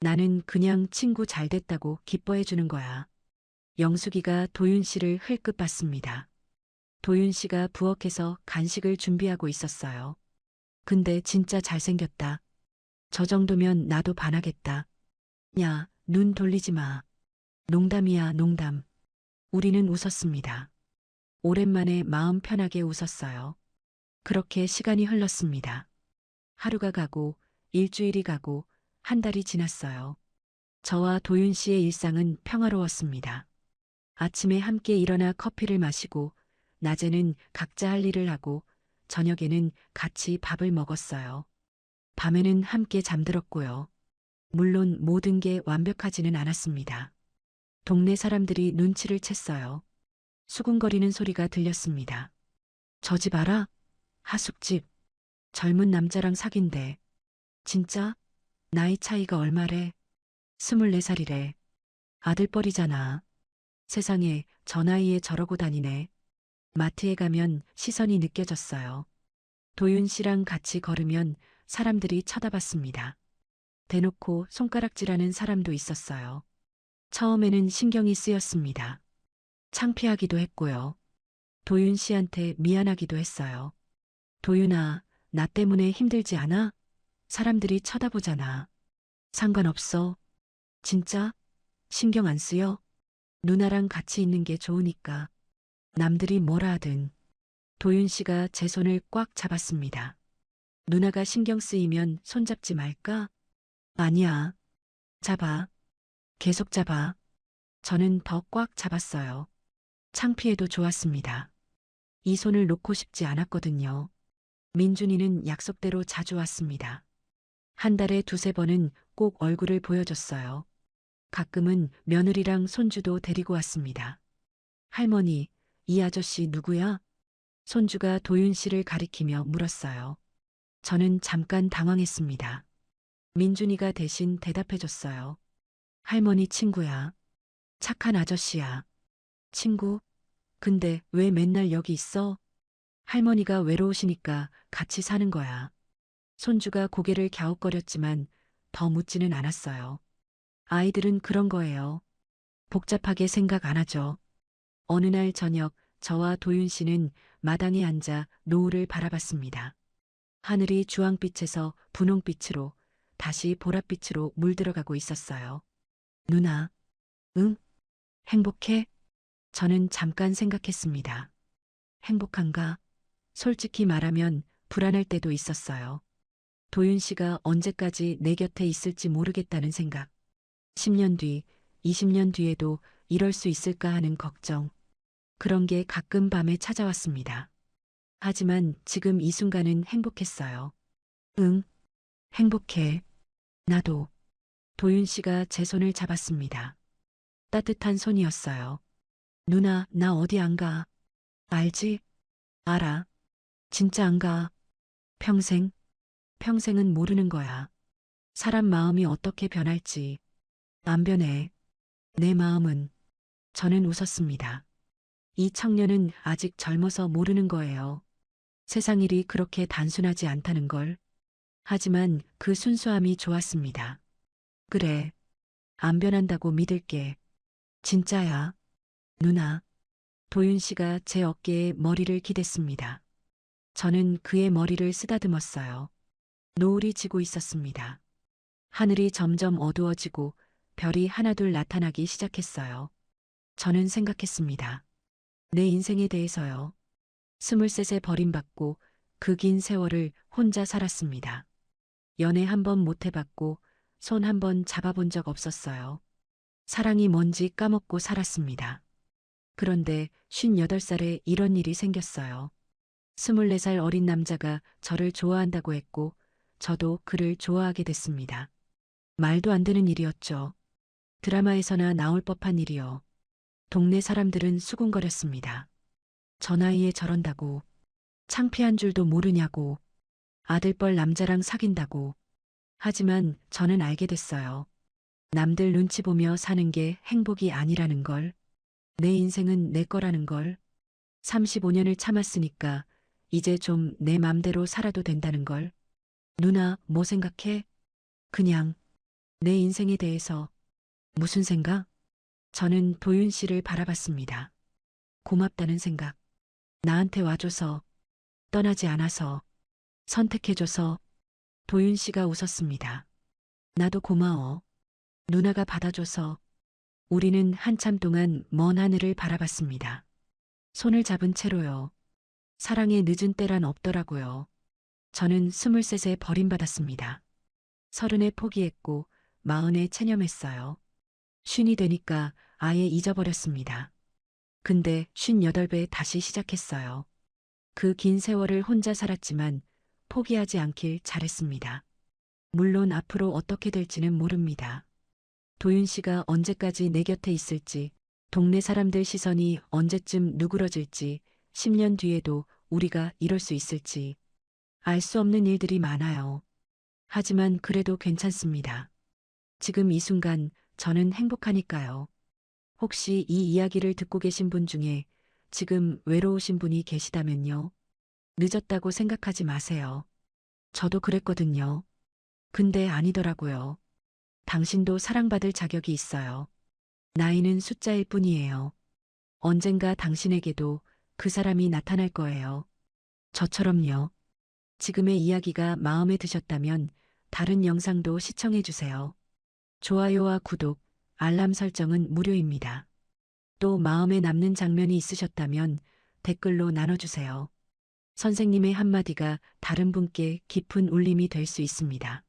나는 그냥 친구 잘 됐다고 기뻐해주는 거야. 영숙이가 도윤 씨를 흘끗 봤습니다. 도윤 씨가 부엌에서 간식을 준비하고 있었어요. 근데 진짜 잘생겼다. 저 정도면 나도 반하겠다. 야, 눈 돌리지 마. 농담이야, 농담. 우리는 웃었습니다. 오랜만에 마음 편하게 웃었어요. 그렇게 시간이 흘렀습니다. 하루가 가고, 일주일이 가고, 한 달이 지났어요. 저와 도윤 씨의 일상은 평화로웠습니다. 아침에 함께 일어나 커피를 마시고, 낮에는 각자 할 일을 하고, 저녁에는 같이 밥을 먹었어요. 밤에는 함께 잠들었고요. 물론 모든 게 완벽하지는 않았습니다. 동네 사람들이 눈치를 챘어요. 수군거리는 소리가 들렸습니다. 저 집 알아? 하숙집. 젊은 남자랑 사귄대. 진짜? 나이 차이가 얼마래? 24살이래. 아들뻘이잖아. 세상에 저 나이에 저러고 다니네. 마트에 가면 시선이 느껴졌어요. 도윤 씨랑 같이 걸으면 사람들이 쳐다봤습니다. 대놓고 손가락질하는 사람도 있었어요. 처음에는 신경이 쓰였습니다. 창피하기도 했고요. 도윤 씨한테 미안하기도 했어요. 도윤아, 나 때문에 힘들지 않아? 사람들이 쳐다보잖아. 상관없어. 진짜? 신경 안 쓰여? 누나랑 같이 있는 게 좋으니까. 남들이 뭐라 하든. 도윤 씨가 제 손을 꽉 잡았습니다. 누나가 신경 쓰이면 손잡지 말까? 아니야. 잡아. 계속 잡아. 저는 더 꽉 잡았어요. 창피해도 좋았습니다. 이 손을 놓고 싶지 않았거든요. 민준이는 약속대로 자주 왔습니다. 한 달에 두세 번은 꼭 얼굴을 보여줬어요. 가끔은 며느리랑 손주도 데리고 왔습니다. 할머니, 이 아저씨 누구야? 손주가 도윤 씨를 가리키며 물었어요. 저는 잠깐 당황했습니다. 민준이가 대신 대답해줬어요. 할머니 친구야. 착한 아저씨야. 친구? 근데 왜 맨날 여기 있어? 할머니가 외로우시니까 같이 사는 거야. 손주가 고개를 갸웃거렸지만 더 묻지는 않았어요. 아이들은 그런 거예요. 복잡하게 생각 안 하죠. 어느 날 저녁 저와 도윤 씨는 마당에 앉아 노을을 바라봤습니다. 하늘이 주황빛에서 분홍빛으로 다시 보랏빛으로 물들어가고 있었어요. 누나, 응? 행복해? 저는 잠깐 생각했습니다. 행복한가? 솔직히 말하면 불안할 때도 있었어요. 도윤 씨가 언제까지 내 곁에 있을지 모르겠다는 생각. 10년 뒤, 20년 뒤에도 이럴 수 있을까 하는 걱정. 그런 게 가끔 밤에 찾아왔습니다. 하지만 지금 이 순간은 행복했어요. 응, 행복해. 나도. 도윤 씨가 제 손을 잡았습니다. 따뜻한 손이었어요. 누나, 나 어디 안 가. 알지? 알아. 진짜 안 가. 평생? 평생은 모르는 거야. 사람 마음이 어떻게 변할지. 안 변해. 내 마음은. 저는 웃었습니다. 이 청년은 아직 젊어서 모르는 거예요. 세상 일이 그렇게 단순하지 않다는 걸. 하지만 그 순수함이 좋았습니다. 그래. 안 변한다고 믿을게. 진짜야. 누나. 도윤 씨가 제 어깨에 머리를 기댔습니다. 저는 그의 머리를 쓰다듬었어요. 노을이 지고 있었습니다. 하늘이 점점 어두워지고 별이 하나둘 나타나기 시작했어요. 저는 생각했습니다. 내 인생에 대해서요. 23세 버림받고 그 긴 세월을 혼자 살았습니다. 연애 한 번 못 해봤고 손 한 번 잡아본 적 없었어요. 사랑이 뭔지 까먹고 살았습니다. 그런데 58살에 이런 일이 생겼어요. 24살 어린 남자가 저를 좋아한다고 했고 저도 그를 좋아하게 됐습니다. 말도 안 되는 일이었죠. 드라마에서나 나올 법한 일이요. 동네 사람들은 수군거렸습니다. 저 나이에 저런다고. 창피한 줄도 모르냐고. 아들뻘 남자랑 사귄다고. 하지만 저는 알게 됐어요. 남들 눈치 보며 사는 게 행복이 아니라는 걸. 내 인생은 내 거라는 걸. 35년을 참았으니까 이제 좀 내 맘대로 살아도 된다는 걸. 누나, 뭐 생각해? 그냥 내 인생에 대해서. 무슨 생각? 저는 도윤 씨를 바라봤습니다. 고맙다는 생각. 나한테 와줘서, 떠나지 않아서, 선택해줘서. 도윤 씨가 웃었습니다. 나도 고마워. 누나가 받아줘서. 우리는 한참 동안 먼 하늘을 바라봤습니다. 손을 잡은 채로요. 사랑의 늦은 때란 없더라고요. 저는 23세 버림받았습니다. 30에 포기했고 40에 체념했어요. 50이 되니까 아예 잊어버렸습니다. 근데 58배 다시 시작했어요. 그 긴 세월을 혼자 살았지만 포기하지 않길 잘했습니다. 물론 앞으로 어떻게 될지는 모릅니다. 도윤 씨가 언제까지 내 곁에 있을지, 동네 사람들 시선이 언제쯤 누그러질지, 10년 뒤에도 우리가 이럴 수 있을지, 알 수 없는 일들이 많아요. 하지만 그래도 괜찮습니다. 지금 이 순간 저는 행복하니까요. 혹시 이 이야기를 듣고 계신 분 중에 지금 외로우신 분이 계시다면요. 늦었다고 생각하지 마세요. 저도 그랬거든요. 근데 아니더라고요. 당신도 사랑받을 자격이 있어요. 나이는 숫자일 뿐이에요. 언젠가 당신에게도 그 사람이 나타날 거예요. 저처럼요. 지금의 이야기가 마음에 드셨다면 다른 영상도 시청해 주세요. 좋아요와 구독, 알람 설정은 무료입니다. 또 마음에 남는 장면이 있으셨다면 댓글로 나눠주세요. 선생님의 한마디가 다른 분께 깊은 울림이 될 수 있습니다.